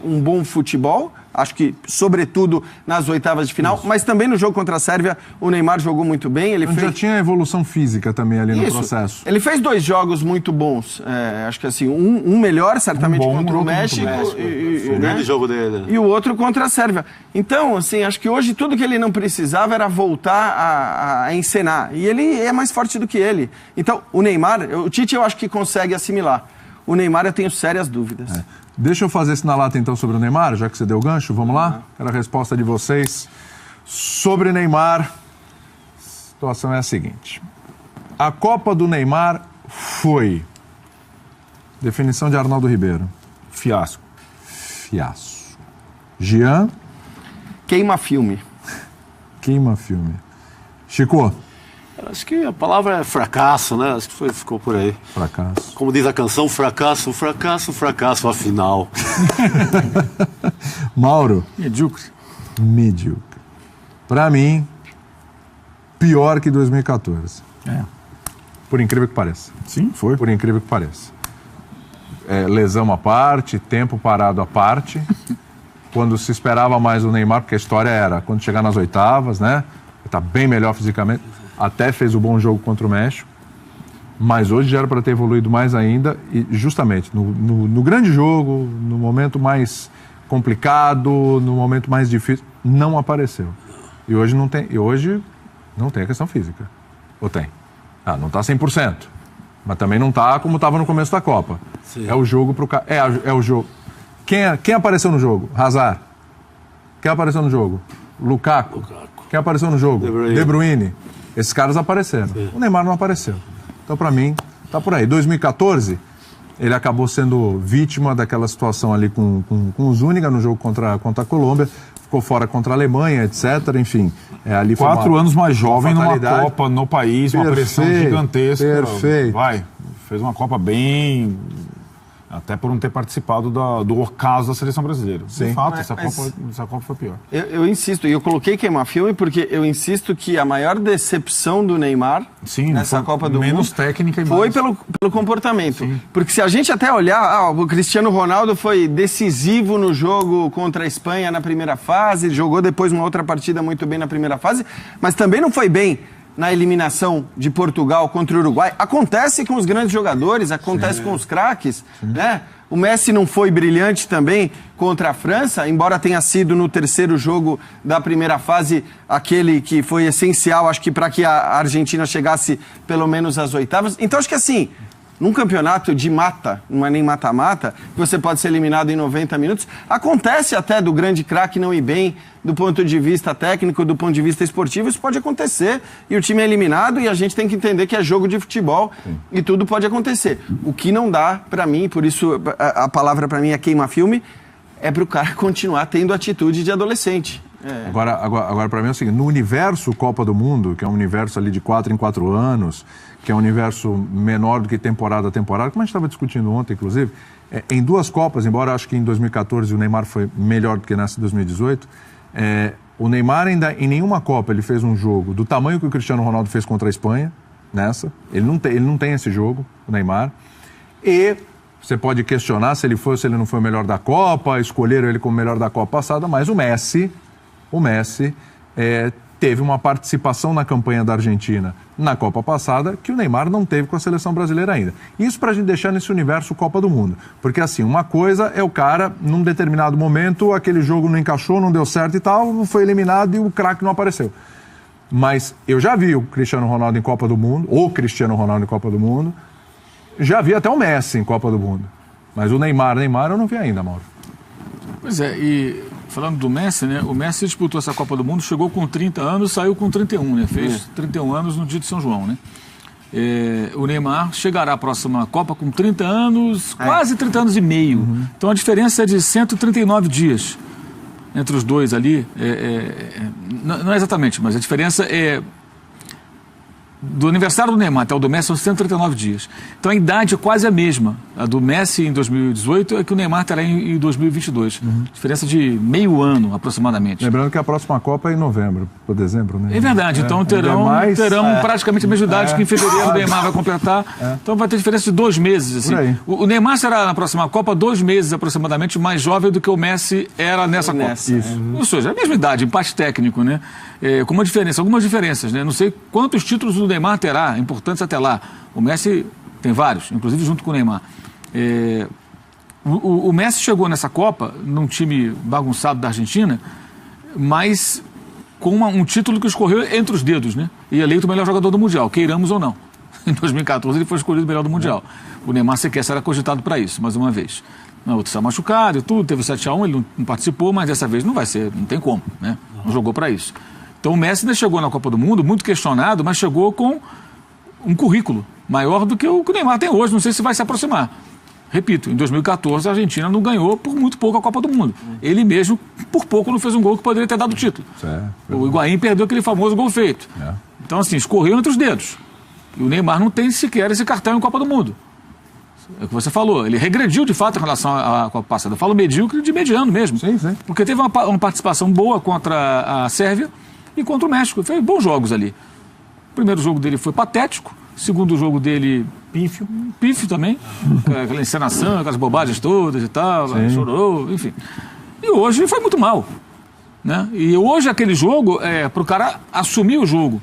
Speaker 5: um bom futebol, acho que sobretudo nas oitavas de final, mas também no jogo contra a Sérvia o Neymar jogou muito bem. Ele
Speaker 1: já tinha evolução física também ali no processo.
Speaker 5: Ele fez 2 jogos muito bons, acho que assim, um melhor certamente contra o México,
Speaker 4: o grande jogo dele.
Speaker 5: E o outro contra a Sérvia. Então, assim, acho que hoje tudo que ele não precisava era voltar a encenar. E ele é mais forte do que ele. Então, o Neymar, o Tite eu acho que consegue assimilar. O Neymar eu tenho sérias dúvidas.
Speaker 1: Deixa eu fazer esse na lata então sobre o Neymar, já que você deu o gancho, vamos lá? Quero a resposta de vocês sobre Neymar. A situação é a seguinte. A Copa do Neymar foi, definição de Arnaldo Ribeiro,
Speaker 3: fiasco.
Speaker 1: Jean?
Speaker 5: Queima filme.
Speaker 1: Chico?
Speaker 4: Acho que a palavra é fracasso, né? Acho que ficou por aí.
Speaker 1: Fracasso.
Speaker 4: Como diz a canção, fracasso, afinal.
Speaker 1: Mauro? Medíocre. Pra mim, pior que 2014. Por incrível que pareça.
Speaker 3: Sim, foi.
Speaker 1: Por incrível que pareça. Lesão à parte, tempo parado à parte. Quando se esperava mais o Neymar, porque a história era quando chegar nas oitavas, né? está bem melhor fisicamente, até fez um bom jogo contra o México, mas hoje já era para ter evoluído mais ainda, e justamente no grande jogo, no momento mais complicado, no momento mais difícil, não apareceu. E hoje não tem a questão física. Ou tem? Não está 100%, mas também não está como estava no começo da Copa.
Speaker 4: Sim.
Speaker 1: É o jogo para o cara. É o jogo. Quem apareceu no jogo? Hazard. Quem apareceu no jogo? Lukaku. Quem apareceu no jogo? De Bruyne. Esses caras apareceram. Sim. O Neymar não apareceu. Então, para mim, tá por aí. 2014, ele acabou sendo vítima daquela situação ali com o Zúñiga no jogo contra a Colômbia. Ficou fora contra a Alemanha, etc. Enfim, ali foi
Speaker 3: 4 anos mais jovem numa Copa no país, uma pressão gigantesca.
Speaker 1: Perfeito.
Speaker 3: Fez uma Copa bem... Até por não ter participado do ocaso da seleção brasileira.
Speaker 1: Sim.
Speaker 3: De fato, essa Copa foi pior.
Speaker 5: Eu insisto, e eu coloquei queimar filme porque eu insisto que a maior decepção do Neymar nessa Copa do
Speaker 3: menos
Speaker 5: Mundo
Speaker 3: técnica e
Speaker 5: foi
Speaker 3: mais...
Speaker 5: pelo comportamento.
Speaker 3: Sim.
Speaker 5: Porque se a gente até olhar, o Cristiano Ronaldo foi decisivo no jogo contra a Espanha na primeira fase, jogou depois uma outra partida muito bem na primeira fase, mas também não foi bem na eliminação de Portugal contra o Uruguai. Acontece com os grandes jogadores, acontece com os craques, né? O Messi não foi brilhante também contra a França, embora tenha sido no terceiro jogo da primeira fase aquele que foi essencial, acho que para que a Argentina chegasse pelo menos às oitavas. Então acho que assim, num campeonato de mata, não é nem mata-mata, você pode ser eliminado em 90 minutos. Acontece até do grande craque não ir bem do ponto de vista técnico, do ponto de vista esportivo, isso pode acontecer. E o time é eliminado e a gente tem que entender que é jogo de futebol. Sim. E tudo pode acontecer. O que não dá para mim, por isso a palavra para mim é queima-filme, é para o cara continuar tendo atitude de adolescente.
Speaker 1: Agora para mim é o seguinte, no universo Copa do Mundo, que é um universo ali de 4 em 4 anos, que é um universo menor do que temporada a temporada, como a gente estava discutindo ontem, inclusive, em 2 Copas, embora acho que em 2014 o Neymar foi melhor do que nessa de 2018, o Neymar ainda em nenhuma Copa ele fez um jogo do tamanho que o Cristiano Ronaldo fez contra a Espanha, nessa. Ele não tem esse jogo, o Neymar. E você pode questionar se ele foi ou se ele não foi o melhor da Copa, escolheram ele como o melhor da Copa passada, mas o Messi teve uma participação na campanha da Argentina na Copa passada que o Neymar não teve com a seleção brasileira ainda. Isso para a gente deixar nesse universo Copa do Mundo. Porque assim, uma coisa é o cara, num determinado momento, aquele jogo não encaixou, não deu certo e tal, foi eliminado e o craque não apareceu. Mas eu já vi o Cristiano Ronaldo em Copa do Mundo, já vi até o Messi em Copa do Mundo. Mas o Neymar eu não vi ainda, Mauro.
Speaker 2: Pois é, e falando do Messi, né? O Messi disputou essa Copa do Mundo, chegou com 30 anos, saiu com 31, né? Fez 31 anos no dia de São João, né? O Neymar chegará à próxima Copa com 30 anos, quase 30 anos e meio. Então a diferença é de 139 dias entre os dois ali. Não é exatamente, mas a diferença é... Do aniversário do Neymar até o do Messi são 139 dias. Então a idade é quase a mesma. A do Messi em 2018 é que o Neymar terá em 2022. Diferença de meio ano, aproximadamente.
Speaker 1: Lembrando que a próxima Copa é em novembro, ou dezembro, né?
Speaker 2: É verdade. Então terão praticamente a mesma idade que em fevereiro o Neymar vai completar. Então vai ter diferença de 2 meses. Assim. O Neymar será na próxima Copa 2 meses aproximadamente mais jovem do que o Messi era nessa Copa.
Speaker 1: Isso.
Speaker 2: Ou seja, a mesma idade, empate técnico, né? Com uma diferença, algumas diferenças, né? Não sei quantos títulos o Neymar terá, importantes até lá. O Messi tem vários, inclusive junto com o Neymar. O Messi chegou nessa Copa, num time bagunçado da Argentina, mas com um título que escorreu entre os dedos, né? E eleito o melhor jogador do Mundial, queiramos ou não. Em 2014 ele foi escolhido o melhor do Mundial. O Neymar sequer será cogitado para isso, mais uma vez. O outro está machucado e tudo, teve o 7-1, ele não participou, mas dessa vez não vai ser, não tem como, né? Não jogou para isso. Então o Messi ainda chegou na Copa do Mundo, muito questionado, mas chegou com um currículo maior do que o Neymar tem hoje, não sei se vai se aproximar. Repito, em 2014 a Argentina não ganhou por muito pouco a Copa do Mundo. Ele mesmo, por pouco, não fez um gol que poderia ter dado o título. O Higuaín perdeu aquele famoso gol feito. Então assim, escorreu entre os dedos. E o Neymar não tem sequer esse cartão em Copa do Mundo. É o que você falou, ele regrediu de fato em relação à Copa passada. Eu falo medíocre de mediano mesmo.
Speaker 1: Sim.
Speaker 2: Porque teve uma participação boa contra a Sérvia e contra o México. Fez bons jogos ali. O primeiro jogo dele foi patético. O segundo jogo dele, pífio também. Aquela encenação, aquelas bobagens todas e tal. Chorou, enfim. E hoje foi muito mal. né? E hoje aquele jogo é para o cara assumir o jogo.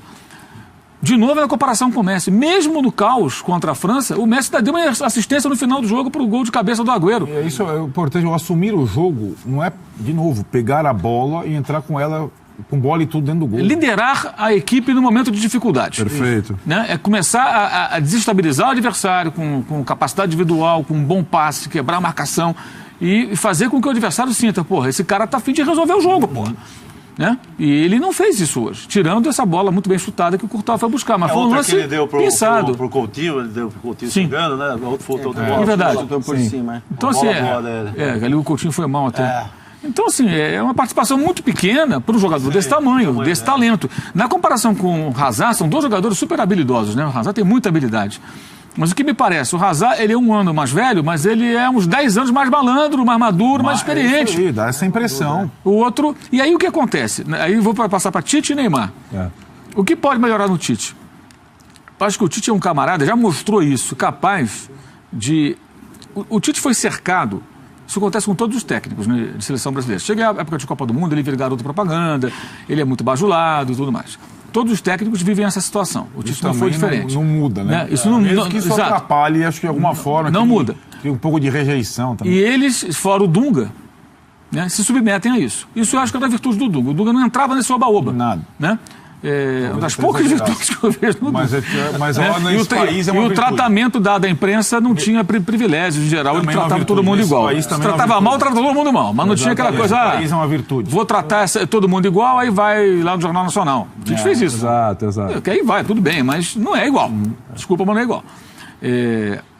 Speaker 2: De novo, na comparação com o Messi. Mesmo no caos contra a França, o Messi deu uma assistência no final do jogo para o gol de cabeça do Agüero.
Speaker 3: Isso é importante. Assumir o jogo não é, de novo, pegar a bola e entrar com ela, com bola e tudo dentro do gol.
Speaker 2: Liderar a equipe no momento de dificuldade.
Speaker 1: Perfeito.
Speaker 2: Né? É começar a desestabilizar o adversário com capacidade individual, com um bom passe, quebrar a marcação e fazer com que o adversário sinta, porra, esse cara tá a fim de resolver o jogo, porra. Né? E ele não fez isso hoje, tirando essa bola muito bem chutada que o Courtois foi buscar. Mas foi um lance
Speaker 6: que ele deu
Speaker 2: pensado.
Speaker 6: pro Coutinho, ele deu pro Coutinho
Speaker 2: Sim.
Speaker 6: chegando, né? O outro faltou
Speaker 2: É verdade.
Speaker 5: Por cima.
Speaker 2: Então, assim, ali o Coutinho foi mal até. Então, assim, é uma participação muito pequena para um jogador desse tamanho, desse talento. Na comparação com o Hazard, são dois jogadores super habilidosos, né? O Hazard tem muita habilidade. Mas o que me parece, o Hazard, ele é um ano mais velho, mas ele é uns 10 anos mais malandro, mais maduro, mais experiente.
Speaker 3: Isso aí, dá essa impressão.
Speaker 2: O outro... E aí o que acontece? Aí eu vou passar para Tite e Neymar. O que pode melhorar no Tite? Eu acho que o Tite é um camarada, já mostrou isso, capaz de... O Tite foi cercado, isso acontece com todos os técnicos, né, de seleção brasileira. Chega a época de Copa do Mundo, ele vira garoto propaganda, ele é muito bajulado e tudo mais. Todos os técnicos vivem essa situação. O Tite não foi diferente.
Speaker 3: Não muda, né?
Speaker 2: Isso não,
Speaker 3: mesmo que isso atrapalhe, acho que de alguma forma.
Speaker 2: Não muda.
Speaker 3: Tem um pouco de rejeição também.
Speaker 2: E eles, fora o Dunga, né, se submetem a isso. Isso eu acho que é da virtude do Dunga. O Dunga não entrava nesse oba-oba.
Speaker 3: Nada.
Speaker 2: Né? Uma das poucas virtudes que eu vejo no Dunga.
Speaker 3: Mas nesse país é uma
Speaker 2: e o
Speaker 3: virtude.
Speaker 2: tratamento dado à imprensa não tinha privilégios em geral. Ele tratava todo mundo igual. Se tratava mal, tratava todo mundo mal. Mas não tinha aquela coisa,
Speaker 3: país é uma virtude.
Speaker 2: Vou tratar todo mundo igual, aí vai lá no Jornal Nacional. A gente fez isso.
Speaker 1: Exato.
Speaker 2: Que aí vai, tudo bem, mas não é igual. Desculpa, mas não é igual.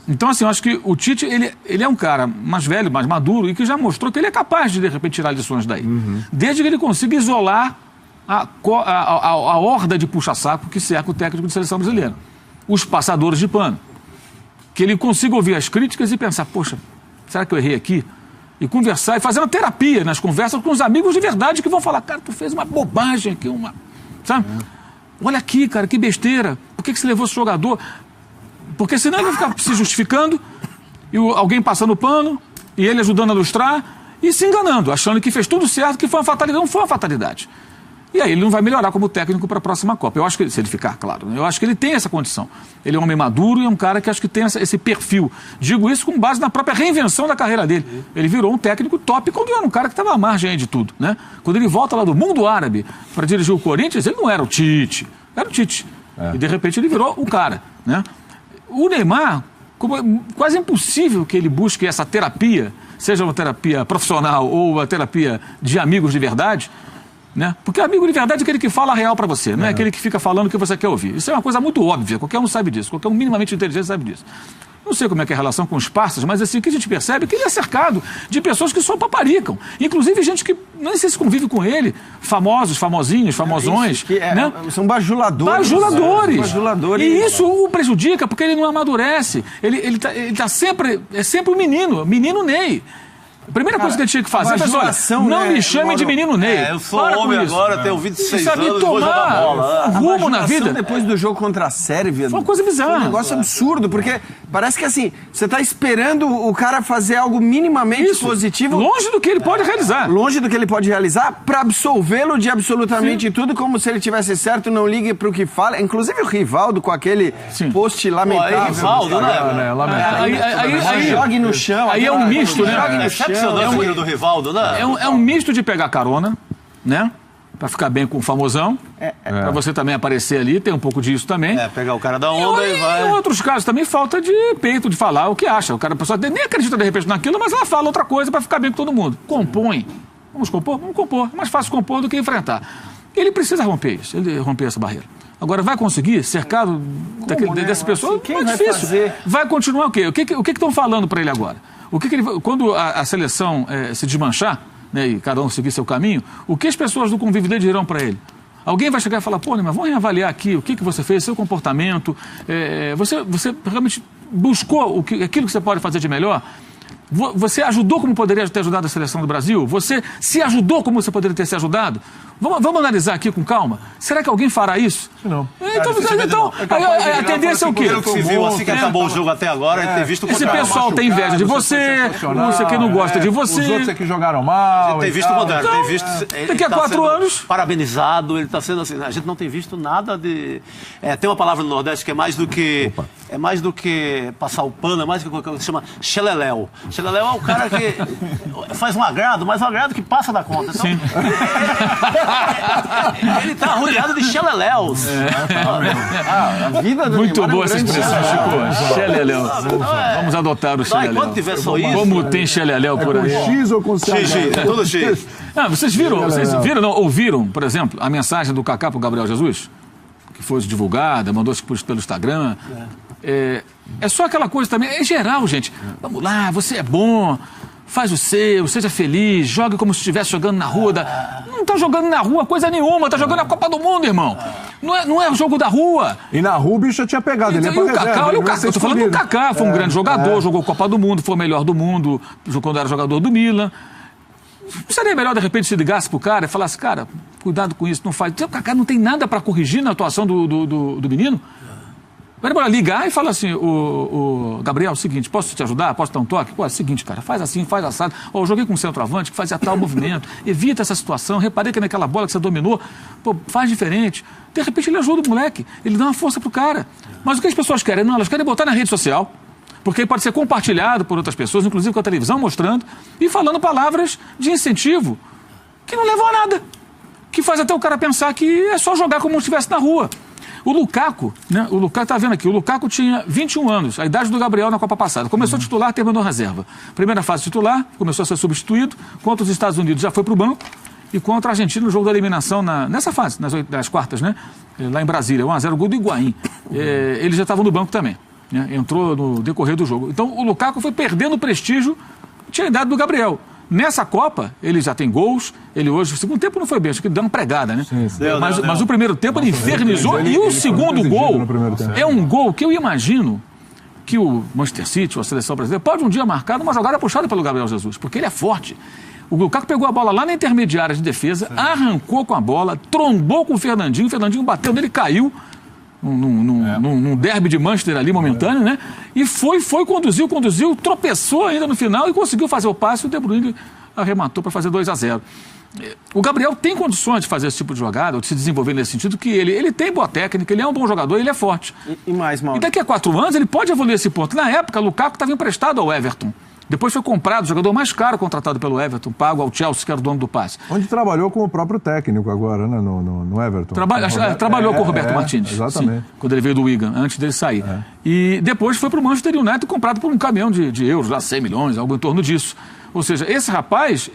Speaker 2: Então, assim, eu acho que o Tite, ele é um cara mais velho, mais maduro e que já mostrou que ele é capaz de repente, tirar lições daí. Desde que ele consiga isolar a horda de puxa-saco que cerca o técnico de seleção brasileira. Os passadores de pano. Que ele consiga ouvir as críticas e pensar, poxa, será que eu errei aqui? E conversar e fazer uma terapia nas conversas com os amigos de verdade que vão falar, cara, tu fez uma bobagem aqui, sabe? Olha aqui, cara, que besteira. Por que você levou esse jogador? Porque senão ele vai ficar se justificando e alguém passando o pano e ele ajudando a ilustrar e se enganando, achando que fez tudo certo, que foi uma fatalidade. Não foi uma fatalidade. E aí ele não vai melhorar como técnico para a próxima Copa. Eu acho que, se ele ficar, claro, eu acho que ele tem essa condição. Ele é um homem maduro e é um cara que acho que tem esse perfil. Digo isso com base na própria reinvenção da carreira dele. Ele virou um técnico top quando era um cara que estava à margem aí de tudo, né? Quando ele volta lá do mundo árabe para dirigir o Corinthians, ele não era o Tite, era o Tite. E de repente ele virou o cara, né? O Neymar, quase impossível que ele busque essa terapia, seja uma terapia profissional ou uma terapia de amigos de verdade, né? Porque amigo de verdade é aquele que fala a real para você, não é aquele que fica falando o que você quer ouvir. Isso é uma coisa muito óbvia, qualquer um sabe disso, qualquer um minimamente inteligente sabe disso. Não sei como é que é a relação com os parceiros, mas assim, o que a gente percebe é que ele é cercado de pessoas que só paparicam. Inclusive gente que nem sei se convive com ele, famosos, famosinhos, famosões. Né?
Speaker 5: São bajuladores.
Speaker 2: Bajuladores. E isso o prejudica porque ele não amadurece. Ele tá sempre, é sempre um menino Ney. A primeira coisa que ele tinha que fazer é olha, não me chame de menino Ney.
Speaker 6: Eu sou homem agora, tenho 26 anos,
Speaker 2: tomar
Speaker 6: vou jogar bola.
Speaker 2: rumo na vida.
Speaker 5: Depois do jogo contra a Sérvia.
Speaker 2: Foi uma coisa bizarra.
Speaker 5: Foi um negócio absurdo, porque parece que assim, você tá esperando o cara fazer algo minimamente positivo.
Speaker 2: Longe do que ele pode realizar.
Speaker 5: Longe do que ele pode realizar, para absolvê-lo de absolutamente tudo, como se ele tivesse certo, não ligue pro que fala. Inclusive o Rivaldo com aquele post lamentável.
Speaker 6: Pô, Rivaldo, né?
Speaker 2: Aí
Speaker 5: jogue no chão.
Speaker 2: Aí é um misto, né?
Speaker 5: Jogue no chão.
Speaker 6: Do Rivaldo, né?
Speaker 2: É um misto de pegar carona, né? Pra ficar bem com o famosão. Pra você também aparecer ali, tem um pouco disso também.
Speaker 6: Pegar o cara da onda e vai.
Speaker 2: Em outros casos também falta de peito de falar o que acha. A pessoa nem acredita de repente naquilo, mas ela fala outra coisa pra ficar bem com todo mundo. Compõe. Vamos compor? Vamos compor. É mais fácil compor do que enfrentar. Ele precisa romper isso, ele romper essa barreira. Agora, vai conseguir, cercado dessas pessoas? Não é difícil. Vai continuar o quê? O que estão falando para ele agora? Quando a seleção se desmanchar, né, e cada um seguir seu caminho, o que as pessoas do convívio dele dirão para ele? Alguém vai chegar e falar, pô, mas vamos reavaliar aqui o que você fez, seu comportamento, você realmente buscou aquilo que você pode fazer de melhor? Você ajudou como poderia ter ajudado a seleção do Brasil? Você se ajudou como você poderia ter se ajudado? Vamos analisar aqui com calma. Será que alguém fará isso?
Speaker 1: Não.
Speaker 2: Então a tendência é o quê?
Speaker 6: Pelo que se viu assim que acabou o jogo até agora, é ter visto o
Speaker 2: Esse
Speaker 6: contrário.
Speaker 2: pessoal tem inveja de você, você que não gosta de você.
Speaker 1: Os outros é que jogaram mal.
Speaker 6: Tem
Speaker 1: e
Speaker 6: visto o
Speaker 1: tal.
Speaker 6: contrário,
Speaker 2: Então,
Speaker 6: tem visto. Ele
Speaker 2: daqui a
Speaker 6: tá
Speaker 2: 4
Speaker 6: sendo
Speaker 2: anos.
Speaker 6: Parabenizado, ele está sendo assim. A gente não tem visto nada de. Tem uma palavra no Nordeste que é mais do que. É mais do que passar o pano, é mais do que qualquer coisa que se chama xeleléu. Xeleléu é o cara que faz um agrado, mas um agrado que passa da conta. Então, ele está rodeado de xeleléus.
Speaker 5: A vida do
Speaker 2: Muito
Speaker 5: Neymar
Speaker 2: boa
Speaker 5: é um
Speaker 2: essa
Speaker 5: grande
Speaker 2: expressão, Chico. Xeleléu. Vamos adotar o xeleléu.
Speaker 6: Enquanto tiver só isso.
Speaker 2: Como tem xeleléu por aí.
Speaker 1: X ou com CH?
Speaker 6: Xixi, é tudo X.
Speaker 2: Vocês viram, não, ouviram, por exemplo, a mensagem do Kaká pro Gabriel Jesus? Que foi divulgada, mandou pelo Instagram. É só aquela coisa também, é geral, gente. Vamos lá, você é bom, faz o seu, seja feliz, jogue como se estivesse jogando na rua. Não tá jogando na rua coisa nenhuma, tá jogando na Copa do Mundo, irmão. Não é o jogo da rua.
Speaker 1: E na rua o bicho já tinha pegado. Ele
Speaker 2: E o Kaká, olha o Kaká, eu tô falando do Kaká, foi um grande jogador, jogou Copa do Mundo, foi o melhor do mundo, quando era jogador do Milan. Seria melhor, de repente, se ligasse pro cara e falasse, cara, cuidado com isso, não faz. O Kaká não tem nada para corrigir na atuação do menino? Vai embora ligar e fala assim, o Gabriel, é o seguinte, posso te ajudar? Posso dar um toque? Pô, é o seguinte, cara, faz assim, faz assado. Eu joguei com um centroavante que fazia tal movimento, evita essa situação, reparei que naquela bola que você dominou, pô, faz diferente. De repente ele ajuda o moleque, ele dá uma força pro cara. Mas o que as pessoas querem? Não, elas querem botar na rede social, porque pode ser compartilhado por outras pessoas, inclusive com a televisão mostrando, e falando palavras de incentivo que não levam a nada, que faz até o cara pensar que é só jogar como se estivesse na rua. O Lukaku, né? O Lukaku tá vendo aqui, o Lukaku tinha 21 anos, a idade do Gabriel na Copa passada. Começou titular, terminou reserva. Primeira fase titular, começou a ser substituído, contra os Estados Unidos já foi pro banco, e contra a Argentina no jogo da eliminação nessa fase, nas quartas, né? Lá em Brasília, 1-0, gol do Higuaín. Ele já estava no banco também. Entrou no decorrer do jogo. Então o Lukaku foi perdendo o prestígio, tinha a idade do Gabriel. Nessa Copa, ele já tem gols, ele hoje, o segundo tempo não foi bem, acho que deu uma pregada, né? Sim. Mas o primeiro tempo ele infernizou, e o segundo gol é um gol que eu imagino que o Manchester City, ou a seleção brasileira, pode um dia marcar uma jogada puxada pelo Gabriel Jesus, porque ele é forte. O Lukaku pegou a bola lá na intermediária de defesa, arrancou com a bola, trombou com o Fernandinho bateu nele, caiu, num derby de Manchester ali momentâneo, né? E conduziu, tropeçou ainda no final e conseguiu fazer o passe, e o De Bruyne arrematou para fazer 2-0. O Gabriel tem condições de fazer esse tipo de jogada, ou de se desenvolver nesse sentido, que ele tem boa técnica, ele é um bom jogador, ele é forte.
Speaker 5: E mais, Mauro.
Speaker 2: E daqui a 4 anos ele pode evoluir esse ponto. Na época, o Lukaku estava emprestado ao Everton. Depois foi comprado, o jogador mais caro contratado pelo Everton, pago ao Chelsea, que era o dono do passe.
Speaker 1: Onde trabalhou com o próprio técnico agora, né, no Everton.
Speaker 2: Trabalhou com o Roberto Martínez.
Speaker 1: Exatamente.
Speaker 2: Sim, quando ele veio do Wigan, antes dele sair. E depois foi para o Manchester United, comprado por um caminhão de euros, lá 100 milhões, algo em torno disso. Ou seja, esse rapaz,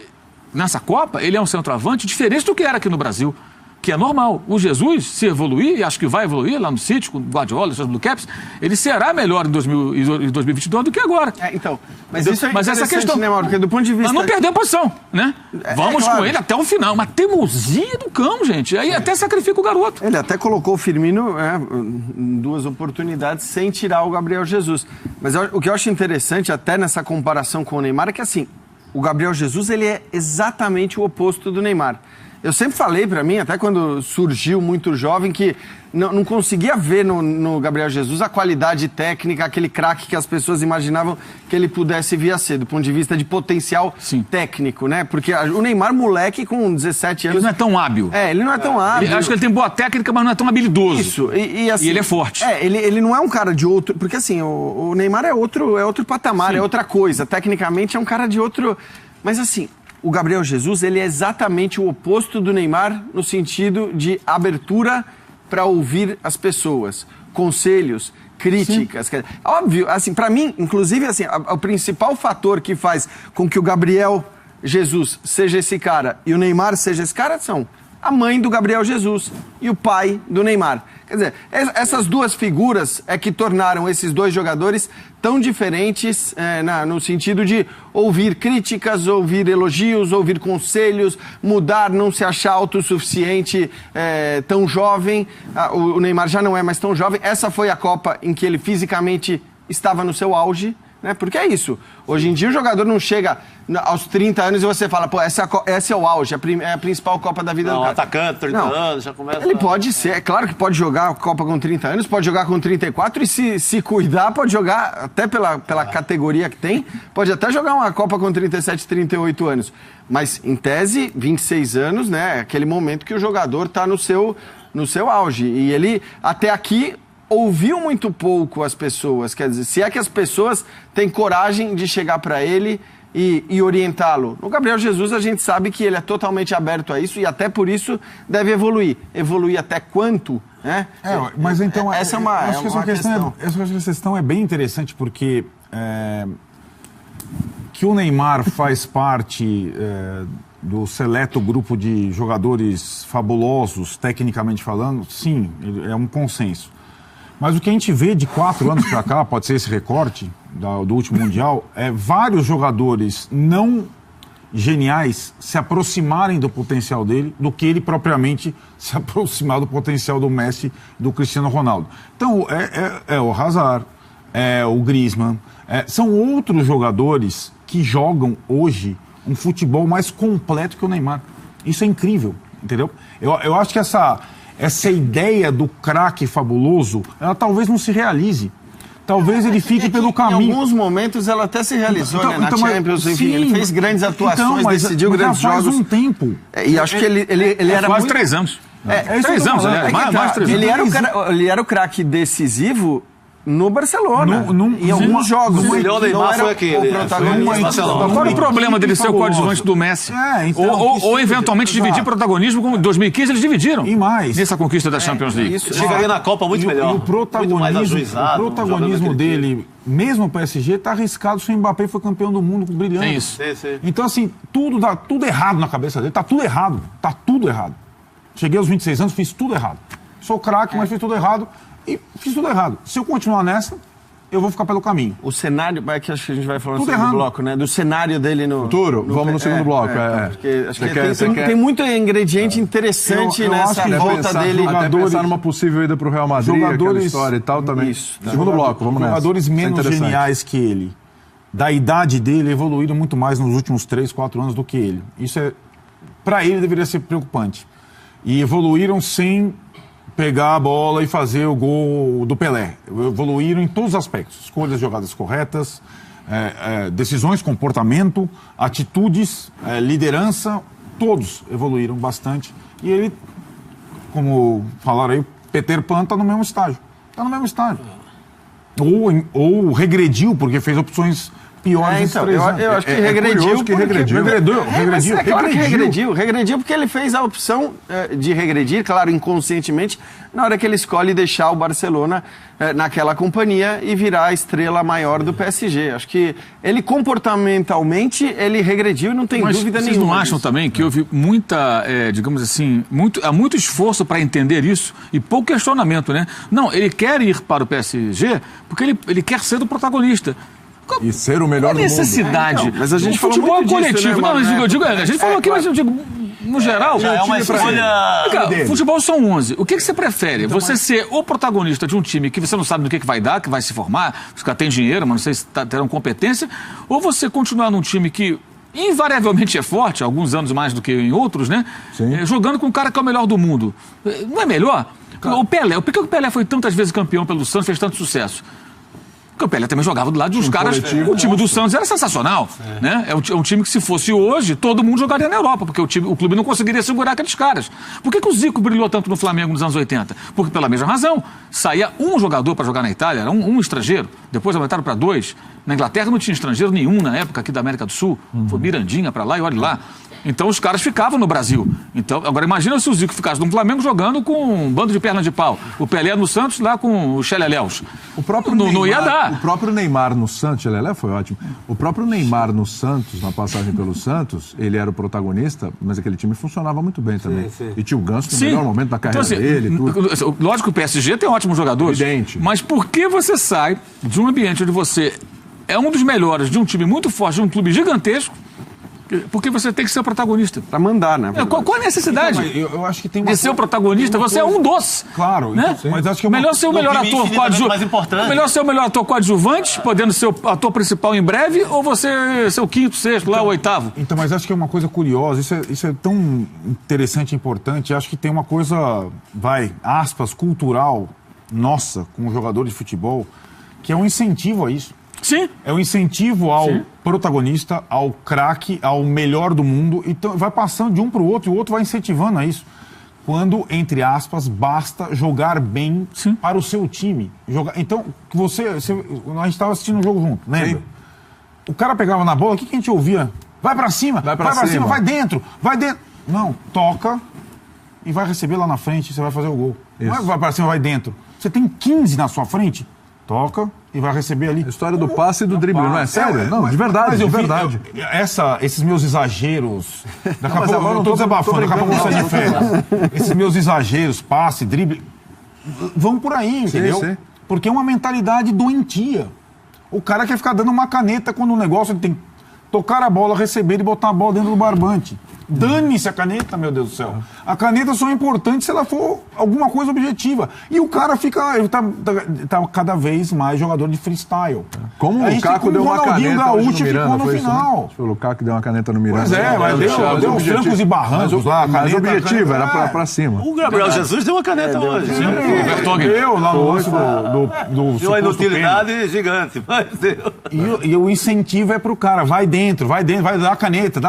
Speaker 2: nessa Copa, ele é um centroavante diferente do que era aqui no Brasil, que é normal. O Jesus, se evoluir, e acho que vai evoluir lá no City, com o Guardiola e seus Blue Caps, ele será melhor em 2022 do que agora.
Speaker 5: Então, mas isso é
Speaker 2: essa questão,
Speaker 5: né, Mauro? Porque do ponto de vista...
Speaker 2: Mas não perder a posição, né? Vamos
Speaker 5: claro.
Speaker 2: com ele até o final. Uma teimosia do cão, gente. Aí até sacrifica o garoto.
Speaker 5: Ele até colocou o Firmino em 2 oportunidades sem tirar o Gabriel Jesus. Mas o que eu acho interessante, até nessa comparação com o Neymar, é que assim, o Gabriel Jesus ele é exatamente o oposto do Neymar. Eu sempre falei pra mim, até quando surgiu muito jovem, que não conseguia ver no Gabriel Jesus a qualidade técnica, aquele craque que as pessoas imaginavam que ele pudesse vir a ser, do ponto de vista de potencial técnico, né? Porque o Neymar, moleque, com 17 anos...
Speaker 2: Ele não é tão hábil.
Speaker 5: Ele não é tão hábil.
Speaker 2: Acho que ele tem boa técnica, mas não é tão habilidoso.
Speaker 5: Isso. Assim,
Speaker 2: e ele é forte.
Speaker 5: Ele não é um cara de outro... Porque assim, o Neymar é outro patamar, é outra coisa. Tecnicamente é um cara de outro... Mas assim... O Gabriel Jesus, ele é exatamente o oposto do Neymar no sentido de abertura para ouvir as pessoas, conselhos, críticas. Óbvio, assim, para mim, inclusive, assim, o principal fator que faz com que o Gabriel Jesus seja esse cara e o Neymar seja esse cara são a mãe do Gabriel Jesus e o pai do Neymar. Quer dizer, essas duas figuras é que tornaram esses dois jogadores tão diferentes no sentido de ouvir críticas, ouvir elogios, ouvir conselhos, mudar, não se achar autossuficiente tão jovem. O Neymar já não é mais tão jovem. Essa foi a Copa em que ele fisicamente estava no seu auge, né? Porque é isso. Hoje em dia o jogador não chega aos 30 anos e você fala, pô, essa é o auge, é a principal Copa da vida do cara.
Speaker 6: Atacante, 30 anos, já começa...
Speaker 5: Ele pode ser, é claro que pode jogar a Copa com 30 anos, pode jogar com 34 e se cuidar, pode jogar até pela categoria que tem, pode até jogar uma Copa com 37, 38 anos. Mas, em tese, 26 anos, né? É aquele momento que o jogador está no seu auge. E ele, até aqui, ouviu muito pouco as pessoas. Quer dizer, se é que as pessoas têm coragem de chegar para ele e orientá-lo. No Gabriel Jesus, a gente sabe que ele é totalmente aberto a isso e até por isso deve evoluir. Evoluir até quanto, né?
Speaker 3: Mas então,
Speaker 5: essa é uma questão.
Speaker 3: Essa questão é bem interessante porque que o Neymar faz parte do seleto grupo de jogadores fabulosos, tecnicamente falando, sim, é um consenso. Mas o que a gente vê de 4 anos para cá, pode ser esse recorte do último Mundial, é vários jogadores não geniais se aproximarem do potencial dele do que ele propriamente se aproximar do potencial do Messi e do Cristiano Ronaldo. Então, é o Hazard, é o Griezmann, são outros jogadores que jogam hoje um futebol mais completo que o Neymar. Isso é incrível, entendeu? Eu acho que essa ideia do craque fabuloso, ela talvez não se realize. Talvez ele fique pelo caminho.
Speaker 5: Em alguns momentos ela até se realizou, né? Na Champions, enfim,
Speaker 3: sim,
Speaker 5: ele fez grandes atuações, decidiu grandes jogos.
Speaker 3: Faz um tempo.
Speaker 5: E acho que ele era
Speaker 2: quase
Speaker 5: muito...
Speaker 2: 3 anos.
Speaker 3: 3 anos,
Speaker 2: mais 3 anos.
Speaker 5: Ele era o craque decisivo no Barcelona, em alguns jogos.
Speaker 6: O melhor Neymar foi aquele.
Speaker 2: Qual o problema dele ser o coadjuvante do Messi? Ou eventualmente dividir protagonismo, como em 2015 eles dividiram.
Speaker 3: E mais.
Speaker 2: Nessa conquista da Champions League.
Speaker 6: Chegaria na Copa muito melhor.
Speaker 3: E o protagonismo dele, mesmo o PSG, está arriscado se o Mbappé foi campeão do mundo brilhando.
Speaker 2: É isso.
Speaker 6: Sim.
Speaker 3: Então, assim, dá tudo errado na cabeça dele. Tá tudo errado. Cheguei aos 26 anos, fiz tudo errado. Sou craque, mas fiz tudo errado. E fiz tudo errado. Se eu continuar nessa, eu vou ficar pelo caminho.
Speaker 5: O cenário, que acho que a gente vai falar no
Speaker 3: tudo
Speaker 5: segundo
Speaker 3: errado.
Speaker 5: bloco, né? Do cenário dele no...
Speaker 1: Futuro? Vamos no segundo bloco.
Speaker 5: Porque acho que tem muito ingrediente interessante nessa volta dele.
Speaker 1: Até pensar numa possível ida para o Real Madrid, aquela história e tal também.
Speaker 5: Isso.
Speaker 1: Segundo bloco, vamos nessa.
Speaker 3: Jogadores menos geniais que ele, da idade dele, evoluíram muito mais nos últimos 3, 4 anos do que ele. Isso para ele deveria ser preocupante. E evoluíram sem pegar a bola e fazer o gol do Pelé. Evoluíram em todos os aspectos. Escolhas, jogadas corretas, decisões, comportamento, atitudes, liderança, todos evoluíram bastante. E ele, como falaram aí, Peter Pan está no mesmo estágio. Ou regrediu, porque fez opções piores.
Speaker 5: Eu acho que regrediu. Regrediu porque ele fez a opção de regredir, claro, inconscientemente, na hora que ele escolhe deixar o Barcelona naquela companhia e virar a estrela maior do PSG. Acho que ele comportamentalmente ele regrediu e não tem dúvida nenhuma.
Speaker 2: Vocês não acham também que houve muita, digamos assim, muito esforço para entender isso e pouco questionamento, né? Não, ele quer ir para o PSG porque ele quer ser o protagonista.
Speaker 1: E ser o melhor do mundo.
Speaker 2: Necessidade.
Speaker 5: Mas a gente falou
Speaker 2: futebol
Speaker 5: muito
Speaker 2: coletivo.
Speaker 5: disso, né,
Speaker 2: não, mas eu digo, a gente falou aqui,
Speaker 5: claro.
Speaker 2: mas eu digo, no geral,
Speaker 6: Já é uma escolha.
Speaker 2: Cara, futebol são 11. O que você prefere? Então, você ser o protagonista de um time que você não sabe do que vai dar, que vai se formar, os caras têm dinheiro, mas não sei se terão competência, ou você continuar num time que invariavelmente é forte, alguns anos mais do que em outros, né? Jogando com um cara que é o melhor do mundo. Não é melhor? O Pelé, por que o Pelé foi tantas vezes campeão pelo Santos, fez tanto sucesso? Porque o Pelé também jogava do lado de uns caras. O time do Santos era sensacional. Né? É um time que, se fosse hoje, todo mundo jogaria na Europa, porque o clube não conseguiria segurar aqueles caras. Por que o Zico brilhou tanto no Flamengo nos anos 80? Porque, pela mesma razão, saía um jogador para jogar na Itália, era um estrangeiro, depois aumentaram para 2. Na Inglaterra não tinha estrangeiro nenhum na época aqui da América do Sul. Foi Mirandinha para lá e olha lá. Então os caras ficavam no Brasil. Então, agora imagina se o Zico ficasse no Flamengo jogando com um bando de perna de pau. O Pelé no Santos lá com o Xeleléus.
Speaker 1: O próprio
Speaker 2: não ia dar.
Speaker 1: O próprio Neymar no Santos, Xelelé foi ótimo. O próprio Neymar no Santos, na passagem pelo Santos, ele era o protagonista, mas aquele time funcionava muito bem também. E tinha o Ganso no melhor momento da carreira dele. Tudo.
Speaker 2: Lógico que o PSG tem ótimos jogadores.
Speaker 1: Evidente.
Speaker 2: Mas por que você sai de um ambiente onde você é um dos melhores, de um time muito forte, de um clube gigantesco, Porque você tem que ser o protagonista.
Speaker 5: Pra mandar, né?
Speaker 2: Qual a necessidade
Speaker 3: Eu acho que tem uma
Speaker 2: de ser o protagonista? Você é um doce.
Speaker 3: Claro,
Speaker 2: né?
Speaker 3: então, mas acho que é
Speaker 2: melhor ser o melhor
Speaker 6: crime
Speaker 2: ator
Speaker 6: infinitamente mais importante.
Speaker 2: melhor ser o melhor ator coadjuvante, podendo ser o ator principal em breve, ou você ser o quinto, sexto, lá o oitavo?
Speaker 3: Então, mas acho que é uma coisa curiosa, isso é tão interessante e importante. Acho que tem uma coisa, aspas, cultural nossa, como jogador de futebol, que é um incentivo a isso.
Speaker 2: Sim.
Speaker 3: É um incentivo ao protagonista, ao craque, ao melhor do mundo. Então, vai passando de um para o outro e o outro vai incentivando a isso. Quando, entre aspas, basta jogar bem para o seu time. Então, a gente estava assistindo um jogo junto, lembra? Sim. O cara pegava na bola, o que a gente ouvia? Vai para cima, vai para cima, vai dentro. Não, toca e vai receber lá na frente, você vai fazer o gol. Isso. Não vai para cima, vai dentro. Você tem 15 na sua frente, toca e vai receber ali.
Speaker 1: A história do passe e do drible, não é sério? Não, de verdade, de verdade.
Speaker 3: Esses meus exageros... Daqui a pouco eu não tô desabafando, daqui a pouco eu vou sair de férias. Esses meus exageros, passe, drible, vão por aí, entendeu? Sim. Porque é uma mentalidade doentia. O cara quer ficar dando uma caneta quando o negócio ele tem que tocar a bola, receber e botar a bola dentro do barbante. Dane-se a caneta, meu Deus do céu. A caneta só é importante se ela for alguma coisa objetiva. E o cara ele tá cada vez mais jogador de freestyle.
Speaker 1: Como o Lukaku deu uma caneta hoje no Miranda,
Speaker 3: ficou no final.
Speaker 1: Né? O Lukaku deu uma caneta no Miranda.
Speaker 3: Pois mas deu os trancos e barrancos lá.
Speaker 1: Mas o objetivo era pra cima.
Speaker 6: O Gabriel Jesus deu uma caneta hoje.
Speaker 3: Eu lá no lance do
Speaker 6: deu uma inutilidade gigante.
Speaker 3: E o incentivo é pro cara. Vai dentro, vai dar a caneta.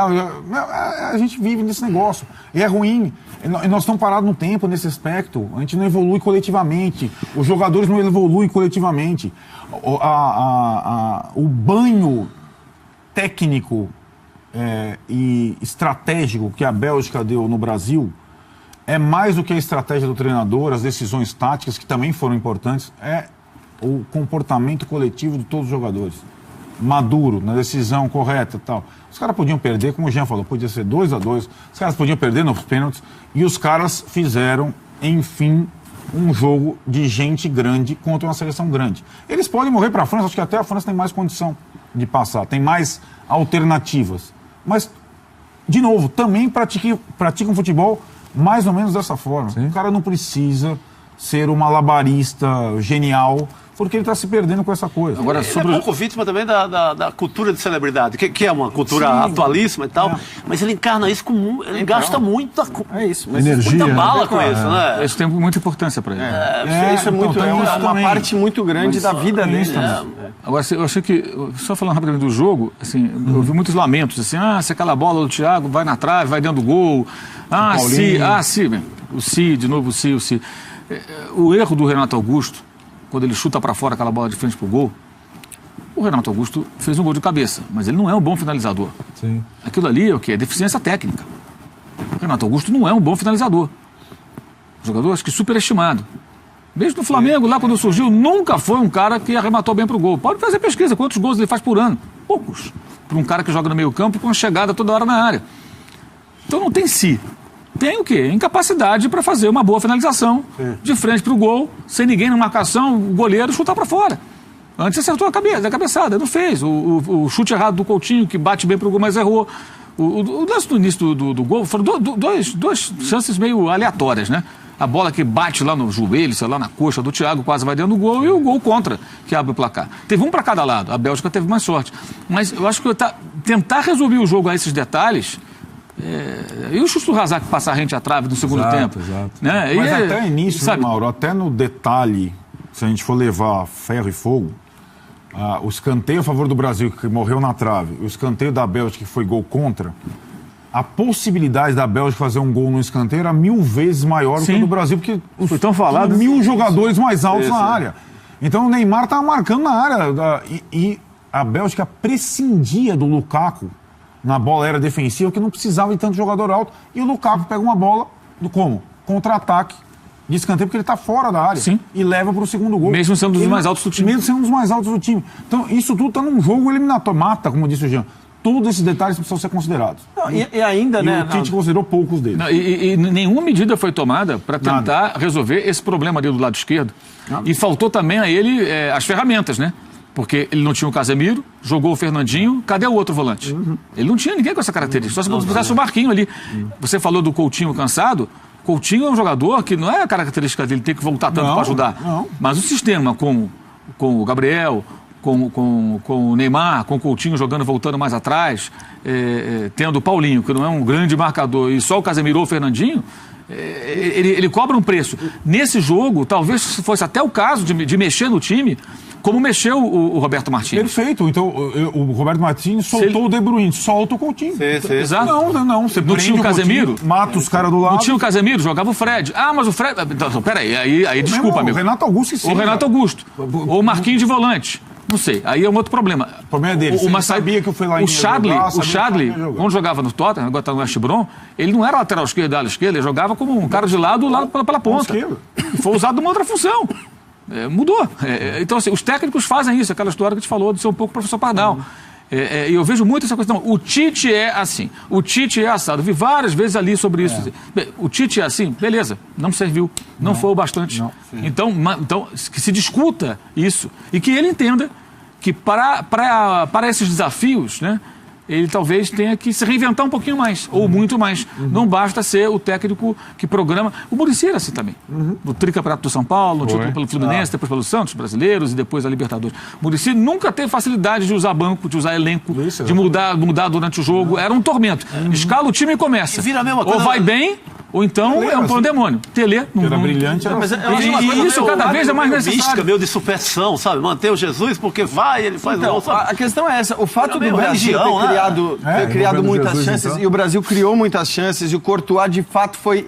Speaker 3: A gente vive nesse negócio. E é ruim. E nós estamos parados no tempo nesse aspecto. A gente não evolui coletivamente. Os jogadores não evoluem coletivamente. O banho técnico e estratégico que a Bélgica deu no Brasil é mais do que a estratégia do treinador, as decisões táticas, que também foram importantes, é o comportamento coletivo de todos os jogadores. Maduro, na decisão correta e tal. Os caras podiam perder, como o Jean falou, podia ser 2-2, os caras podiam perder nos pênaltis, e os caras fizeram, enfim, um jogo de gente grande contra uma seleção grande. Eles podem morrer para a França, acho que até a França tem mais condição de passar, tem mais alternativas. Mas, de novo, também praticam futebol mais ou menos dessa forma. Sim. O cara não precisa ser um malabarista genial, porque ele está se perdendo com essa coisa.
Speaker 6: Agora, sobre pouco vítima também da cultura de celebridade, que é uma cultura atualíssima e tal, mas ele encarna isso com... Ele gasta muita
Speaker 1: energia,
Speaker 6: muita bala com isso, né?
Speaker 2: Isso tem muita importância para ele.
Speaker 5: Isso é muito, uma parte muito grande da vida dele.
Speaker 2: Agora, eu achei que, só falando rapidamente do jogo, assim, eu vi muitos lamentos, assim, se aquela bola do Thiago vai na trave, vai dentro do gol, de novo o Si. O erro do Renato Augusto, quando ele chuta para fora aquela bola de frente pro gol, o Renato Augusto fez um gol de cabeça, mas ele não é um bom finalizador.
Speaker 1: Sim.
Speaker 2: Aquilo ali é o quê? É deficiência técnica. O Renato Augusto não é um bom finalizador. Jogador, acho que superestimado. Mesmo no Flamengo, lá quando surgiu, nunca foi um cara que arrematou bem pro gol. Pode fazer pesquisa, quantos gols ele faz por ano? Poucos. Para um cara que joga no meio campo com uma chegada toda hora na área. Então não tem si. Tem o quê? Incapacidade para fazer uma boa finalização de frente para o gol, sem ninguém na marcação, o goleiro chutar para fora. Antes acertou a cabeçada, não fez. O chute errado do Coutinho, que bate bem para o gol, mas errou. O lance do início do gol foram duas chances meio aleatórias, né? A bola que bate lá no joelho, sei lá, na coxa do Thiago, quase vai dentro do gol, e o gol contra, que abre o placar. Teve um para cada lado, a Bélgica teve mais sorte. Mas eu acho que tentar resolver o jogo a esses detalhes... E o Chuchu Razak passar a rente à trave no segundo tempo.
Speaker 3: Exato.
Speaker 2: Né?
Speaker 3: Mas até nisso, sabe, Mauro, até no detalhe, se a gente for levar ferro e fogo, o escanteio a favor do Brasil, que morreu na trave, o escanteio da Bélgica, que foi gol contra, a possibilidade da Bélgica fazer um gol no escanteio era 1000 vezes maior do que a do Brasil, porque
Speaker 2: foi tão falado,
Speaker 3: 1000 jogadores mais altos na área. Então o Neymar estava marcando na área e a Bélgica prescindia do Lukaku na bola era defensiva, que não precisava de tanto jogador alto, e o Lukaku pega uma bola contra-ataque de escanteio, porque ele está fora da área.
Speaker 2: Sim.
Speaker 3: E leva para o segundo gol.
Speaker 2: Mesmo sendo um dos mais altos do time.
Speaker 3: Mesmo sendo um dos mais altos do time. Então, isso tudo está num jogo eliminatório. Mata, como disse o Jean. Todos esses detalhes precisam ser considerados.
Speaker 5: Não, e ainda, né?
Speaker 3: O Tite considerou poucos deles.
Speaker 2: Não, e nenhuma medida foi tomada para tentar resolver esse problema ali do lado esquerdo. E faltou também a ele as ferramentas, né? Porque ele não tinha o Casemiro, jogou o Fernandinho, cadê o outro volante? Ele não tinha ninguém com essa característica, só se você pusesse o Marquinho ali. Você falou do Coutinho cansado, Coutinho é um jogador que não é a característica dele ter que voltar tanto para ajudar. Mas o sistema com o Gabriel, com o Neymar, com o Coutinho jogando, voltando mais atrás, tendo o Paulinho, que não é um grande marcador, e só o Casemiro ou o Fernandinho, ele cobra um preço. Nesse jogo, talvez fosse até o caso de mexer no time, como mexeu o Roberto Martínez.
Speaker 3: Perfeito. Então, o Roberto Martínez soltou o De Bruyne, solta o Coutinho.
Speaker 2: Exato.
Speaker 3: Não. Você
Speaker 2: não tinha o Casemiro?
Speaker 3: Coutinho, mata os caras do lado.
Speaker 2: Não tinha o Casemiro, jogava o Fred. Ah, mas o Fred... Então, peraí, aí desculpa, amigo.
Speaker 3: O Renato Augusto, sim.
Speaker 2: O Renato Augusto. Ou o Marquinhos de volante. Não sei, aí é um outro problema.
Speaker 3: O problema é dele.
Speaker 2: Mas sabia que eu fui lá em o Chadli, quando jogava no Tottenham, agora está no West Brom, ele não era lateral esquerdo, ala esquerda, ele jogava como um cara de lado pela ponta. E foi usado numa outra função. Mudou. Então, assim, os técnicos fazem isso, aquela história que a gente falou de ser um pouco professor Pardal. E eu vejo muito essa questão. O Tite é assim, o Tite é assado. Eu vi várias vezes ali sobre isso. Bem, o Tite é assim, beleza, não serviu, não foi o bastante. Então, que se discuta isso e que ele entenda que para esses desafios, né, ele talvez tenha que se reinventar um pouquinho mais, ou muito mais. Não basta ser o técnico que programa. O Muricy era assim também. No tricampeonato do São Paulo, no título pelo Fluminense, depois pelo Santos, brasileiros, e depois a Libertadores. O Muricy nunca teve facilidade de usar banco, de usar elenco, de mudar durante o jogo. Era um tormento. Escala o time e começa.
Speaker 6: E vira a mesma coisa.
Speaker 2: Ou vai bem, ou então é um pandemônio. Telê.
Speaker 3: Era brilhante.
Speaker 2: E isso cada vez é mais necessário.
Speaker 6: Mística, meio de superstição, sabe? Manter o Jesus porque ele faz
Speaker 5: então,
Speaker 6: gol, sabe?
Speaker 5: A questão é essa. O fato do Brasil
Speaker 6: religião,
Speaker 5: ter criado muitas
Speaker 1: Jesus,
Speaker 5: chances,
Speaker 1: então.
Speaker 5: e o Brasil criou muitas chances, e o Courtois, de fato, foi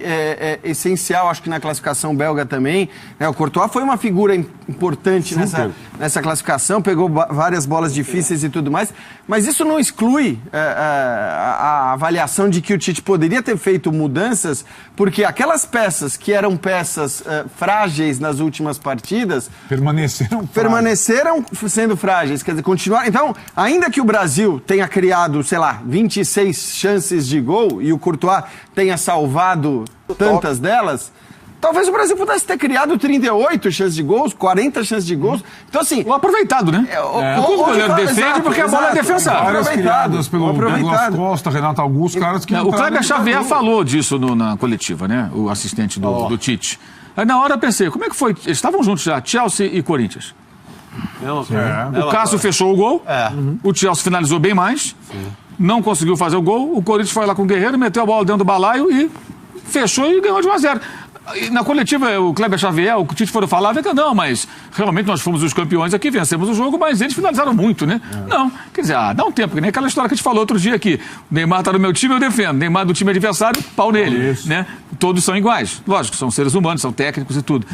Speaker 5: essencial, acho que na classificação belga também. O Courtois foi uma figura importante nessa classificação, pegou várias bolas difíceis e tudo mais, mas isso não exclui a avaliação de que o Tite poderia ter feito mudanças, porque aquelas peças que eram peças frágeis nas últimas partidas permaneceram sendo frágeis, quer dizer, continuaram. Então, ainda que o Brasil tenha criado, sei lá, 26 chances de gol e o Courtois tenha salvado tantas delas, talvez o Brasil pudesse ter criado 38 chances de gols, 40 chances de gols. Então, assim...
Speaker 2: Ou aproveitado, né? O goleiro defende porque a bola é defensável.
Speaker 3: Várias criadas pelo Douglas Costa, Renato Augusto, caras que...
Speaker 2: O Kleber Xavier falou disso na coletiva, né? O assistente do Tite. Aí na hora eu pensei, como é que foi? Eles estavam juntos já, Chelsea e Corinthians. O Cássio fechou o gol, o Chelsea finalizou bem mais, não conseguiu fazer o gol, o Corinthians foi lá com o Guerreiro, meteu a bola dentro do balaio e fechou e ganhou de 1-0. Na coletiva, o Kleber Xavier, o Tite foram falar, não, mas realmente nós fomos os campeões aqui, vencemos o jogo, mas eles finalizaram muito, né? Não, quer dizer, dá um tempo, que nem aquela história que a gente falou outro dia aqui. O Neymar tá no meu time, eu defendo. Neymar do time adversário, pau nele, né? Todos são iguais. Lógico, são seres humanos, são técnicos e tudo.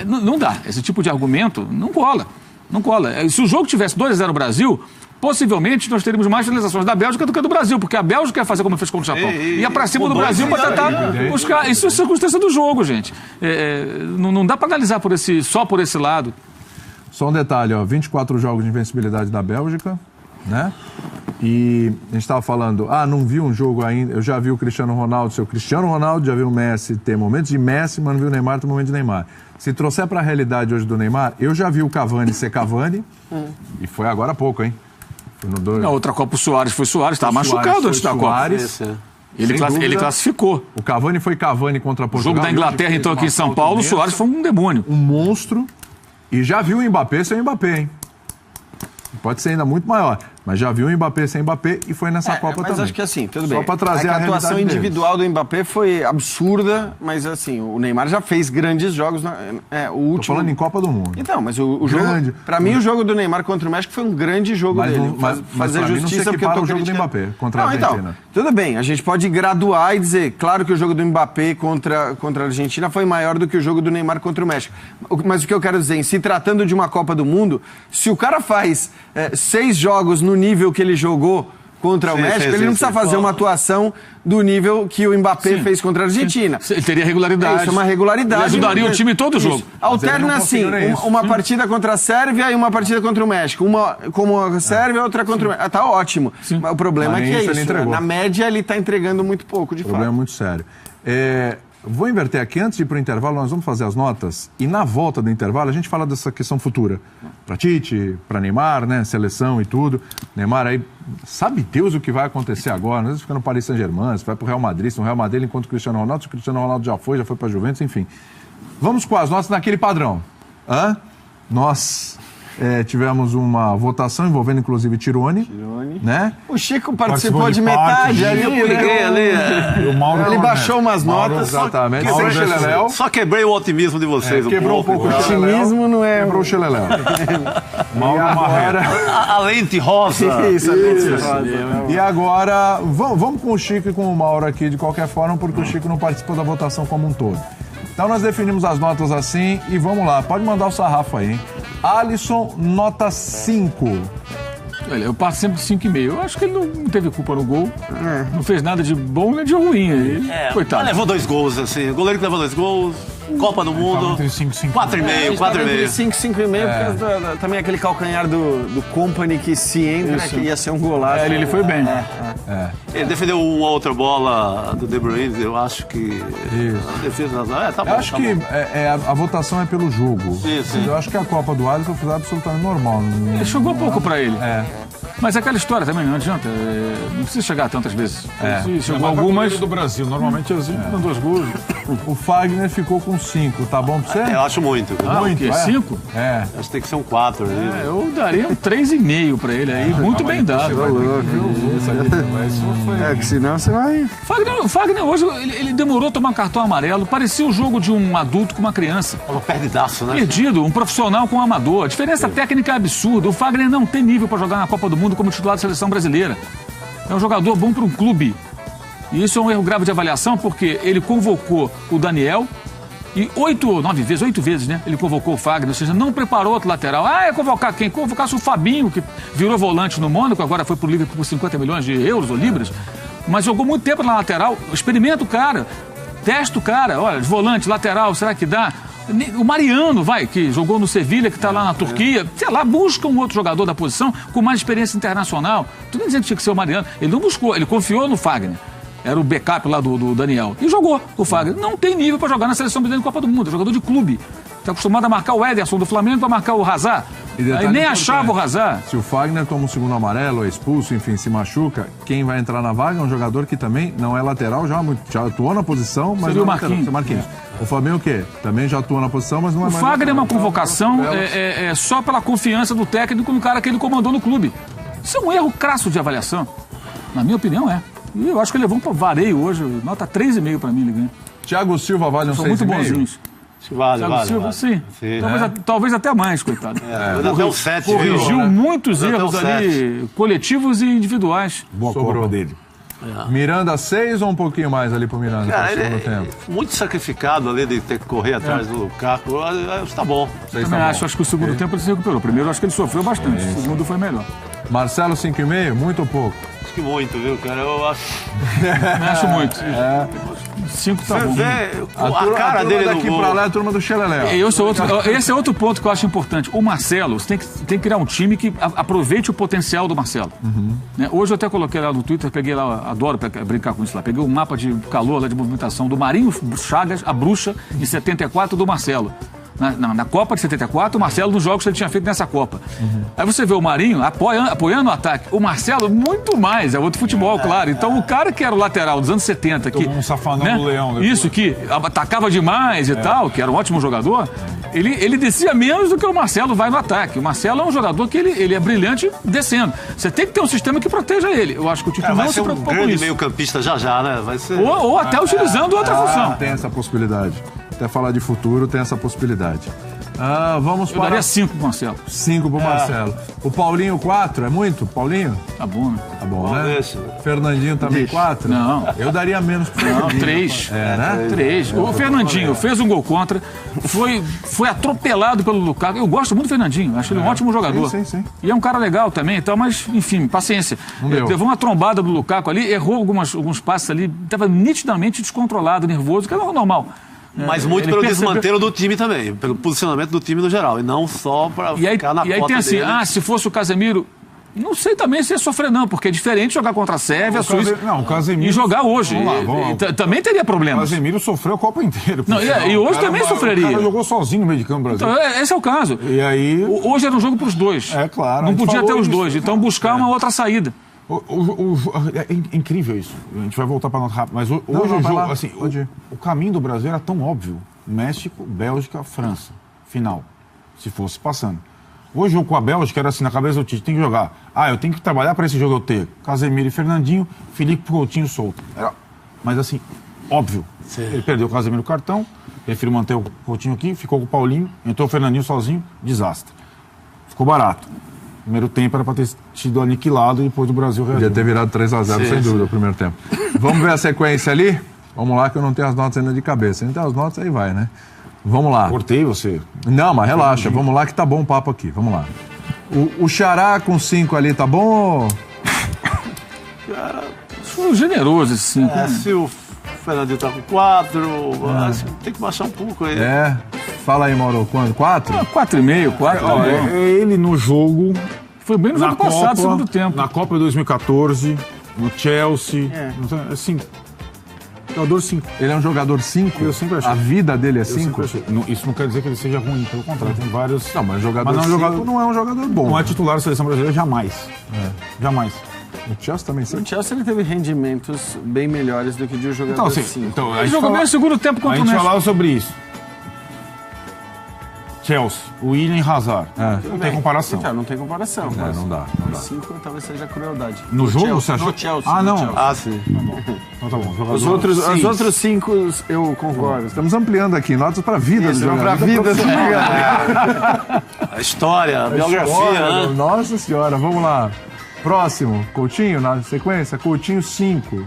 Speaker 2: Não dá. Esse tipo de argumento não cola. Não cola. Se o jogo tivesse 2-0 no Brasil, possivelmente nós teríamos mais finalizações da Bélgica do que do Brasil, porque a Bélgica ia fazer como fez contra o Japão. Ia pra cima do Brasil para tentar buscar. Isso é circunstância do jogo, gente. Não dá para analisar só por esse lado.
Speaker 1: Só um detalhe, 24 jogos de invencibilidade da Bélgica, né? E a gente estava falando, não vi um jogo ainda, eu já vi o Cristiano Ronaldo ser o Cristiano Ronaldo, já vi o Messi ter momentos de Messi, mas não vi o Neymar ter momentos de Neymar. Se trouxer para a realidade hoje do Neymar, eu já vi o Cavani ser Cavani, e foi agora há pouco, hein?
Speaker 2: Na outra Copa, o Soares foi Soares, estava machucado antes da Copa. Ele classificou.
Speaker 1: O Cavani foi Cavani contra Portugal.
Speaker 2: O jogo da Inglaterra, então, aqui em São Paulo, o Soares foi um demônio.
Speaker 1: Um monstro. E já viu o Mbappé sem o Mbappé, hein? Pode ser ainda muito maior, mas já viu o Mbappé sem Mbappé e foi nessa Copa também.
Speaker 5: Mas acho que assim, tudo bem.
Speaker 1: Só para trazer a
Speaker 5: atuação individual do Mbappé foi absurda, mas assim, o Neymar já fez grandes jogos. O último...
Speaker 1: Tô falando em Copa do Mundo.
Speaker 5: Então, mas o jogo... Para mim, o jogo do Neymar contra o México foi um grande jogo dele. Fazer justiça porque eu tô
Speaker 1: o jogo do Mbappé contra a Argentina.
Speaker 5: Então, tudo bem, a gente pode graduar e dizer, claro que o jogo do Mbappé contra a Argentina foi maior do que o jogo do Neymar contra o México. Mas o que eu quero dizer, em se tratando de uma Copa do Mundo, se o cara faz 6 jogos no nível que ele jogou contra o México, ele não precisa fazer uma atuação do nível que o Mbappé fez contra a Argentina.
Speaker 2: Ele teria regularidade.
Speaker 5: Isso é uma regularidade.
Speaker 2: Ele ajudaria o time em todo o jogo.
Speaker 5: Alterna assim, uma partida contra a Sérvia e uma partida contra o México. Uma como a Sérvia, outra contra o México. Tá ótimo. Mas o problema é que é isso. Na média, ele tá entregando muito pouco, de fato.
Speaker 1: O problema é muito sério. Vou inverter aqui, antes de ir para o intervalo, nós vamos fazer as notas e na volta do intervalo a gente fala dessa questão futura. Para Tite, para Neymar, né, seleção e tudo. Neymar aí, sabe Deus o que vai acontecer agora, às vezes fica no Paris Saint-Germain, se vai para o Real Madrid, se no Real Madrid ele encontra o Cristiano Ronaldo, se o Cristiano Ronaldo já foi para a Juventus, enfim. Vamos com as notas naquele padrão. Nós tivemos uma votação envolvendo inclusive Tirone, né?
Speaker 5: O Chico participou de metade ali, né?
Speaker 3: O Mauro
Speaker 5: Ele baixou umas notas.
Speaker 1: Exatamente.
Speaker 6: Só quebrei o otimismo de vocês.
Speaker 1: Quebrou um pouco o
Speaker 5: otimismo, não é?
Speaker 1: Quebrou o Xeleléu.
Speaker 3: Mauro Marrera.
Speaker 6: A lente rosa.
Speaker 5: Isso, a lente rosa.
Speaker 1: E agora, vamos com o Chico e com o Mauro aqui de qualquer forma, porque o Chico não participou da votação como um todo. Então nós definimos as notas assim e vamos lá. Pode mandar o sarrafo aí, hein? Alisson, nota 5.
Speaker 2: Olha, eu passo sempre de 5,5. Eu acho que ele não teve culpa no gol. Não fez nada de bom nem de ruim. Ele, coitado.
Speaker 6: Mas levou 2 gols, assim. O goleiro que levou 2 gols. Copa do Mundo.
Speaker 3: Entre 5, 5.
Speaker 6: 4,5, 4,5.
Speaker 5: 5, 5,5, por causa também aquele calcanhar do Company que se entra, que ia ser um golaço.
Speaker 2: Ele foi bem.
Speaker 6: Ele defendeu uma outra bola do De Bruyne, eu acho que... A defesa... tá bom,
Speaker 1: Eu acho que a votação é pelo jogo.
Speaker 6: Sim.
Speaker 1: Eu acho que a Copa do Alisson foi absolutamente normal.
Speaker 2: Ele jogou pouco pra ele. Mas é aquela história também, não adianta. Não precisa chegar tantas vezes. Se chegou algumas...
Speaker 3: do Brasil, normalmente assim,
Speaker 2: com 2 gols.
Speaker 1: O Fagner ficou com 5, tá bom pra você?
Speaker 6: Eu acho muito.
Speaker 2: O quê? 5?
Speaker 6: Acho que tem que ser um 4.
Speaker 2: Eu daria um 3,5 pra ele aí. Muito bem dado.
Speaker 5: Que senão você vai...
Speaker 2: O Fagner hoje, ele demorou a tomar cartão amarelo. Parecia o jogo de um adulto com uma criança.
Speaker 6: Falou perdidaço, né?
Speaker 2: Perdido, um profissional com um amador. A diferença técnica é absurda. O Fagner não tem nível para jogar na Copa do Mundo como titular da seleção brasileira. É um jogador bom para um clube. E isso é um erro grave de avaliação, porque ele convocou o Daniel e 8 vezes, né? Ele convocou o Fagner, ou seja, não preparou outro lateral. Ia convocar quem? Convocasse o Fabinho, que virou volante no Mônaco, agora foi pro Liverpool por 50 milhões de euros ou libras, mas jogou muito tempo na lateral. Experimenta o cara, testa o cara, olha, volante, lateral, será que dá? O Mariano, que jogou no Sevilha, que está lá na Turquia, sei lá, busca um outro jogador da posição com mais experiência internacional. Tô nem dizendo que tinha que ser o Mariano. Ele não buscou, ele confiou no Fagner. Era o backup lá do Daniel. E jogou o Fagner. Não tem nível para jogar na seleção brasileira de Copa do Mundo. É jogador de clube. Está acostumado a marcar o Ederson do Flamengo para marcar o Hazard. Aí nem achava o Hazard.
Speaker 1: Se o Fagner toma o segundo amarelo, é expulso, enfim, se machuca, quem vai entrar na vaga é um jogador que também não é lateral, já atuou na posição, mas
Speaker 2: seria
Speaker 1: não
Speaker 2: o Marquinhos.
Speaker 1: Marquinhos. O Fabinho o quê? Também já atuou na posição, mas não é
Speaker 2: o
Speaker 1: mais...
Speaker 2: O Fagner é uma convocação só pela confiança do técnico no cara que ele comandou no clube. Isso é um erro crasso de avaliação. Na minha opinião, E eu acho que ele levou um vareio hoje, nota 3,5 para mim, ele ganha.
Speaker 1: Thiago Silva vale um 6,5?
Speaker 2: São muito bonzinhos.
Speaker 6: Vale.
Speaker 2: Sim. Talvez até mais, coitado.
Speaker 6: Até o 7.
Speaker 2: Corrigiu muitos erros ali, coletivos e individuais.
Speaker 3: Boa Copa dele.
Speaker 1: Miranda 6 ou um pouquinho mais ali pro Miranda?
Speaker 6: Cara, ele é muito sacrificado ali de ter que correr atrás do Lukaku. Tá bom.
Speaker 2: Acho que o segundo tempo ele se recuperou. Primeiro acho que ele sofreu bastante. O segundo foi melhor.
Speaker 1: Marcelo 5,5? Muito ou pouco?
Speaker 6: Acho que muito, viu, cara? Eu acho.
Speaker 2: Acho muito. 5 tá bom.
Speaker 6: A cara dele
Speaker 1: daqui pra lá é a turma do Xeleléu.
Speaker 2: Esse é outro ponto que eu acho importante. O Marcelo, você tem que criar um time que aproveite o potencial do Marcelo. Hoje eu até coloquei lá no Twitter, peguei lá, adoro brincar com isso lá, peguei um mapa de calor lá de movimentação do Marinho Chagas, a bruxa, em 74 do Marcelo. Na Copa de 74, o Marcelo nos jogos que ele tinha feito nessa Copa. Aí você vê o Marinho apoiando o ataque. O Marcelo, muito mais, é outro futebol, claro. Então o cara que era o lateral dos anos 70, que
Speaker 3: um safanão do Leão. Depois.
Speaker 2: Isso, que atacava demais e tal, que era um ótimo jogador, ele descia menos do que o Marcelo vai no ataque. O Marcelo é um jogador que ele é brilhante descendo. Você tem que ter um sistema que proteja ele. Eu acho que o Tite não se preocupa com isso.
Speaker 6: Vai ser um grande meio-campista já, né? Vai ser...
Speaker 2: ou até utilizando outra função.
Speaker 1: Tem essa possibilidade. Até falar de futuro, tem essa possibilidade. Vamos
Speaker 2: Eu daria 5 pro Marcelo.
Speaker 1: 5 pro Marcelo. O Paulinho 4, é muito? Paulinho?
Speaker 2: Tá bom, né?
Speaker 1: Tá bom, né? Fernandinho também 4?
Speaker 2: Não.
Speaker 1: Eu daria menos pro Fernandinho.
Speaker 2: 3.
Speaker 1: Né?
Speaker 2: 3. O Fernandinho fez um gol contra, foi atropelado pelo Lukaku. Eu gosto muito do Fernandinho, acho ele um ótimo jogador.
Speaker 1: Sim.
Speaker 2: E é um cara legal também, então, mas, enfim, paciência. Levou uma trombada do Lukaku ali, errou alguns passes ali, estava nitidamente descontrolado, nervoso, que é normal.
Speaker 6: Mas muito pelo desmantelo do time também, pelo posicionamento do time no geral, e não só para ficar na
Speaker 2: E aí tem assim,
Speaker 6: dele.
Speaker 2: se fosse o Casemiro, Não sei também se ia sofrer, não, porque é diferente jogar contra a Sérvia, a Suíça,
Speaker 3: o Casemiro...
Speaker 2: e jogar hoje.
Speaker 3: Vamos lá.
Speaker 2: Também teria
Speaker 3: O
Speaker 2: problemas.
Speaker 3: Casemiro sofreu a Copa inteira.
Speaker 2: Não, e hoje também sofreria.
Speaker 3: O cara jogou sozinho no meio de campo brasileiro.
Speaker 2: Então, esse é o caso.
Speaker 3: E aí...
Speaker 2: Hoje era um jogo para os dois.
Speaker 3: É claro.
Speaker 2: Não podia ter os
Speaker 3: isso,
Speaker 2: dois, então buscar uma outra saída.
Speaker 3: É incrível isso. A gente vai voltar para nós rápido. Mas hoje o jogo, assim, o caminho do Brasil era tão óbvio. México, Bélgica, França. Final. Se fosse passando. Hoje o jogo com a Bélgica era assim, na cabeça do Tite, tem que jogar. Eu tenho que trabalhar para esse jogo eu ter Casemiro e Fernandinho, Felipe Coutinho solto. Mas assim, óbvio. Sim. Ele perdeu o Casemiro no cartão, prefiro manter o Coutinho aqui, ficou com o Paulinho, entrou o Fernandinho sozinho, desastre. Ficou barato. Primeiro tempo era para ter sido aniquilado e depois o Brasil reagiu.
Speaker 1: Podia ter virado 3-0, sem dúvida, o primeiro tempo. Vamos ver a sequência ali? Vamos lá, que eu não tenho as notas ainda de cabeça. Então as notas, aí vai, né? Vamos lá.
Speaker 3: Cortei você.
Speaker 1: Não, mas relaxa. Vamos lá que tá bom o papo aqui. Vamos lá. O Xará com 5 ali, tá bom?
Speaker 2: Cara, foi generoso esse 5.
Speaker 6: Se o Fernandinho tá com 4, acho que tem que baixar um pouco aí.
Speaker 1: Fala aí, Mauro. Quanto? 4?
Speaker 2: 4,5, 4.
Speaker 3: Ele no jogo...
Speaker 2: Foi bem no jogo passado, segundo tempo.
Speaker 3: Na Copa de 2014, no Chelsea. Assim... Jogador 5.
Speaker 1: Ele é um jogador 5?
Speaker 3: Eu sempre achei.
Speaker 1: A vida dele é 5?
Speaker 3: Isso não quer dizer que ele seja ruim, pelo contrário, tem vários...
Speaker 1: Não, mas jogador 5 não é um jogador bom.
Speaker 3: Não é titular da seleção brasileira, jamais. Jamais.
Speaker 1: O Chelsea também sim.
Speaker 5: O Chelsea ele teve rendimentos bem melhores do que de um jogador 5.
Speaker 3: Então,
Speaker 2: ele jogou bem no segundo tempo contra o
Speaker 3: México. A gente
Speaker 2: México.
Speaker 3: falava sobre isso. Chelsea, William e Hazard. Não tem comparação.
Speaker 5: Então, não tem comparação.
Speaker 1: Não dá.
Speaker 5: 5 talvez seja crueldade.
Speaker 3: No jogo, você achou?
Speaker 5: No Chelsea.
Speaker 3: Não.
Speaker 5: Chelsea.
Speaker 6: Sim.
Speaker 3: Então tá bom.
Speaker 5: Os outros 5 eu concordo.
Speaker 1: Estamos ampliando aqui, notas para a vida do jogador.
Speaker 5: Para a vida.
Speaker 6: A história, a biografia, né?
Speaker 1: Nossa senhora, vamos lá. Próximo, Coutinho, na sequência, Coutinho 5.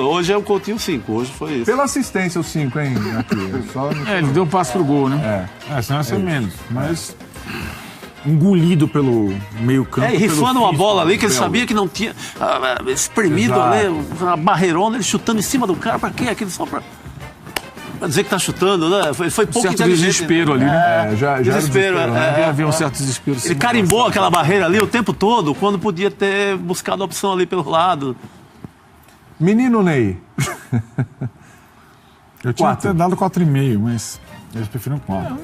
Speaker 6: Hoje é o Coutinho 5, hoje foi isso.
Speaker 1: Pela assistência o 5, hein? Aqui,
Speaker 2: ele deu um passo pro gol, né?
Speaker 3: Senão ia ser menos. Mas engolido pelo meio campo.
Speaker 6: E rifando uma bola ali que ele sabia que não tinha. Espremido ali, uma barreirona, ele chutando em cima do cara. Pra quê? Aquilo só pra dizer que tá chutando, né? Foi pouco
Speaker 2: certo desespero ali, né?
Speaker 1: Já
Speaker 6: desespero.
Speaker 2: Havia um certo desespero.
Speaker 6: Ele carimbou aquela barreira ali o tempo todo, quando podia ter buscado a opção ali pelo lado.
Speaker 1: Menino Ney.
Speaker 3: Eu tinha até dado 4,5, mas eles preferiram 4.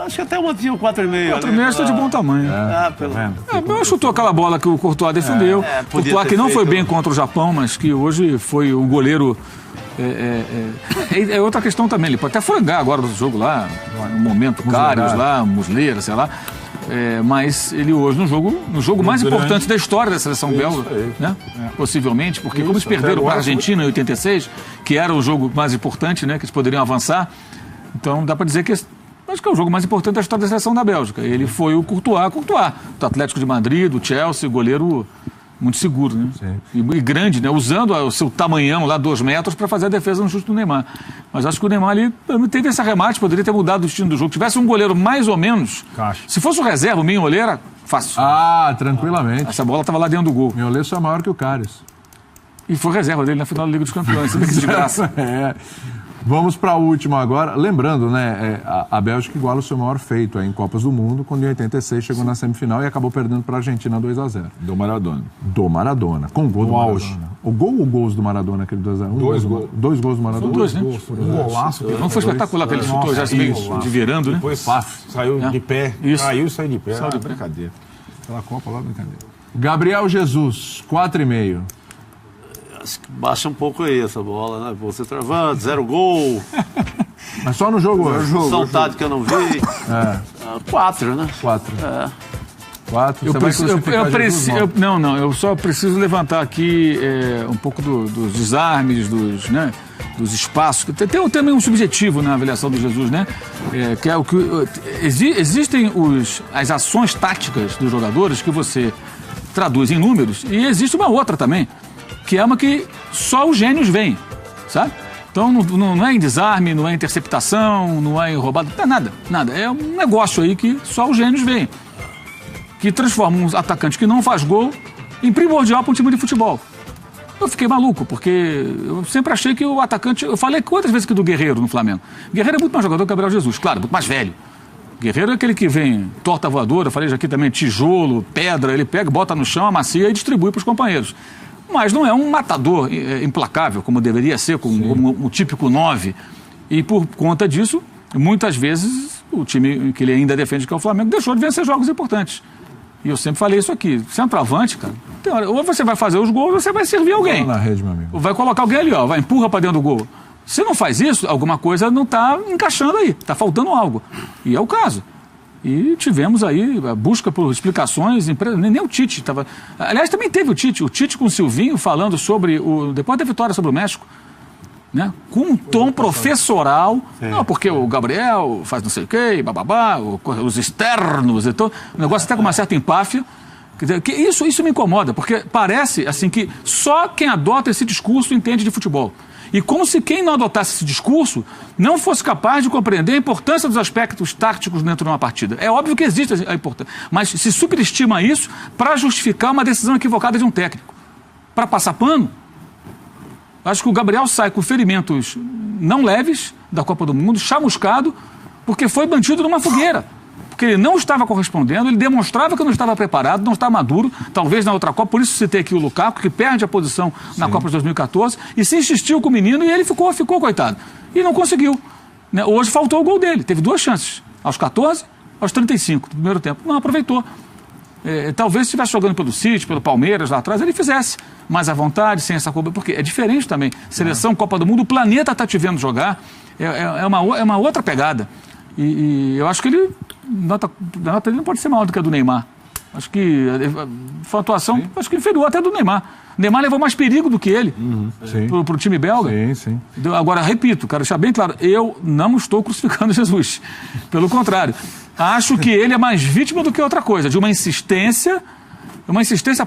Speaker 6: Acho que até eu mantinha o 4,5.
Speaker 2: 4,5 está de bom tamanho. Mas chutou aquela bola que o Courtois defendeu. Courtois que não foi bem contra o Japão, mas que hoje foi o goleiro. É outra questão também. Ele pode até frangar agora no jogo lá, no momento, Karius lá, Muslera, sei lá. Mas ele hoje, no jogo mais importante da história da seleção belga, né? Possivelmente, porque como eles perderam para a Argentina em 86, que era o jogo mais importante, né? Que eles poderiam avançar, então dá para dizer que acho que é o jogo mais importante da história da seleção da Bélgica. Ele foi o Courtois, do Atlético de Madrid, do Chelsea, goleiro muito seguro, né? E grande, né? Usando o seu tamanhão lá, 2 metros, para fazer a defesa no chute do Neymar. Mas acho que o Neymar ali teve esse arremate, poderia ter mudado o destino do jogo. Se tivesse um goleiro mais ou menos, se fosse o reserva, o Mignolet, fácil.
Speaker 1: Tranquilamente.
Speaker 2: Essa bola estava lá dentro do gol.
Speaker 1: O Mignolet só é maior que o Karius.
Speaker 2: E foi reserva dele na final da Liga dos Campeões. Você vê que desgraça.
Speaker 1: Vamos para a última agora. Lembrando, né, a Bélgica iguala o seu maior feito em Copas do Mundo, quando em 86 chegou na semifinal e acabou perdendo para a Argentina 2-0.
Speaker 3: Do Maradona.
Speaker 1: Com o gol do
Speaker 3: auge.
Speaker 1: Maradona. O gol ou gols do Maradona, aquele 2-0? 2 gols do Maradona.
Speaker 2: São 2, né?
Speaker 3: Um golaço.
Speaker 2: Não foi espetacular que ele chutou, já se meio de virando, né?
Speaker 3: Depois saiu de pé.
Speaker 2: Isso.
Speaker 3: Caiu e saiu de pé.
Speaker 2: Saiu de pé.
Speaker 3: Brincadeira. Aquela Copa lá, brincadeira.
Speaker 1: Gabriel Jesus, 4,5.
Speaker 6: Acho que baixa um pouco aí essa bola, né? Você travando, 0 gol.
Speaker 1: Mas só no jogo hoje.
Speaker 6: São tático que eu não vi. 4, né?
Speaker 1: 4. 4.
Speaker 2: Eu só preciso levantar aqui um pouco dos desarmes, dos espaços. Tem também um subjetivo na avaliação do Jesus, né? Que é o que existem as ações táticas dos jogadores que você traduz em números, e existe uma outra também, que é uma que só os gênios veem, sabe? Então não é em desarme, não é em interceptação, não é em roubada, não é nada. É um negócio aí que só os gênios veem, que transforma um atacante que não faz gol em primordial para um time de futebol. Eu fiquei maluco, porque eu sempre achei que o atacante... Eu falei quantas vezes que do Guerreiro no Flamengo. O Guerreiro é muito mais jogador que o Gabriel Jesus, claro, muito mais velho. Guerreiro é aquele que vem torta voadora, eu falei já aqui também, tijolo, pedra, ele pega, bota no chão, amacia e distribui para os companheiros. Mas não é um matador implacável, como deveria ser, como o típico 9. E por conta disso, muitas vezes, o time que ele ainda defende, que é o Flamengo, deixou de vencer jogos importantes. E eu sempre falei isso aqui, centroavante, cara, ou você vai fazer os gols ou você vai servir alguém.
Speaker 1: Na rede, meu amigo.
Speaker 2: Ou vai colocar alguém ali, ó, vai empurra para dentro do gol. Se não faz isso, alguma coisa não está encaixando aí, está faltando algo. E é o caso. E tivemos aí a busca por explicações, nem o Tite estava... Aliás, também teve o Tite com o Silvinho falando sobre, depois da vitória sobre o México, né? Com um tom professoral, não, porque o Gabriel faz não sei o quê, bababá, os externos, então, o negócio até com uma certa empáfia. Quer dizer, que isso me incomoda, porque parece assim que só quem adota esse discurso entende de futebol. E como se quem não adotasse esse discurso não fosse capaz de compreender a importância dos aspectos táticos dentro de uma partida. É óbvio que existe a importância, mas se superestima isso para justificar uma decisão equivocada de um técnico. Para passar pano, acho que o Gabriel sai com ferimentos não leves da Copa do Mundo, chamuscado, porque foi bandido numa fogueira. Porque ele não estava correspondendo, ele demonstrava que não estava preparado, não estava maduro, talvez na outra Copa, por isso citei aqui o Lukaku, que perde a posição na Copa de 2014, e se insistiu com o menino e ele ficou coitado. E não conseguiu. Né? Hoje faltou o gol dele, teve 2 chances, aos 14, aos 35 do primeiro tempo. Não aproveitou. Talvez se estivesse jogando pelo City, pelo Palmeiras lá atrás, ele fizesse mais à vontade, sem essa culpa, porque é diferente também. Seleção, Copa do Mundo, o planeta está te vendo jogar, é uma outra pegada. E eu acho que ele, a nota dele não pode ser maior do que a do Neymar. Acho que foi uma atuação, acho que inferior até do Neymar. O Neymar levou mais perigo do que ele pro time belga.
Speaker 1: Sim.
Speaker 2: Agora, repito, quero deixar bem claro, eu não estou crucificando Jesus. Pelo contrário, acho que ele é mais vítima do que outra coisa, de uma insistência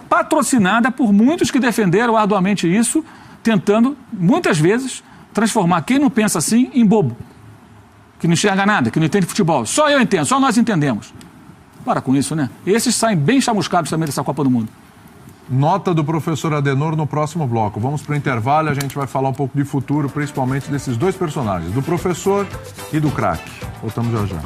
Speaker 2: patrocinada por muitos que defenderam arduamente isso, tentando, muitas vezes, transformar quem não pensa assim em bobo. Que não enxerga nada, que não entende futebol. Só eu entendo, só nós entendemos. Para com isso, né? Esses saem bem chamuscados também dessa Copa do Mundo.
Speaker 1: Nota do professor Adenor no próximo bloco. Vamos para o intervalo e a gente vai falar um pouco de futuro, principalmente desses 2 personagens, do professor e do craque. Voltamos já.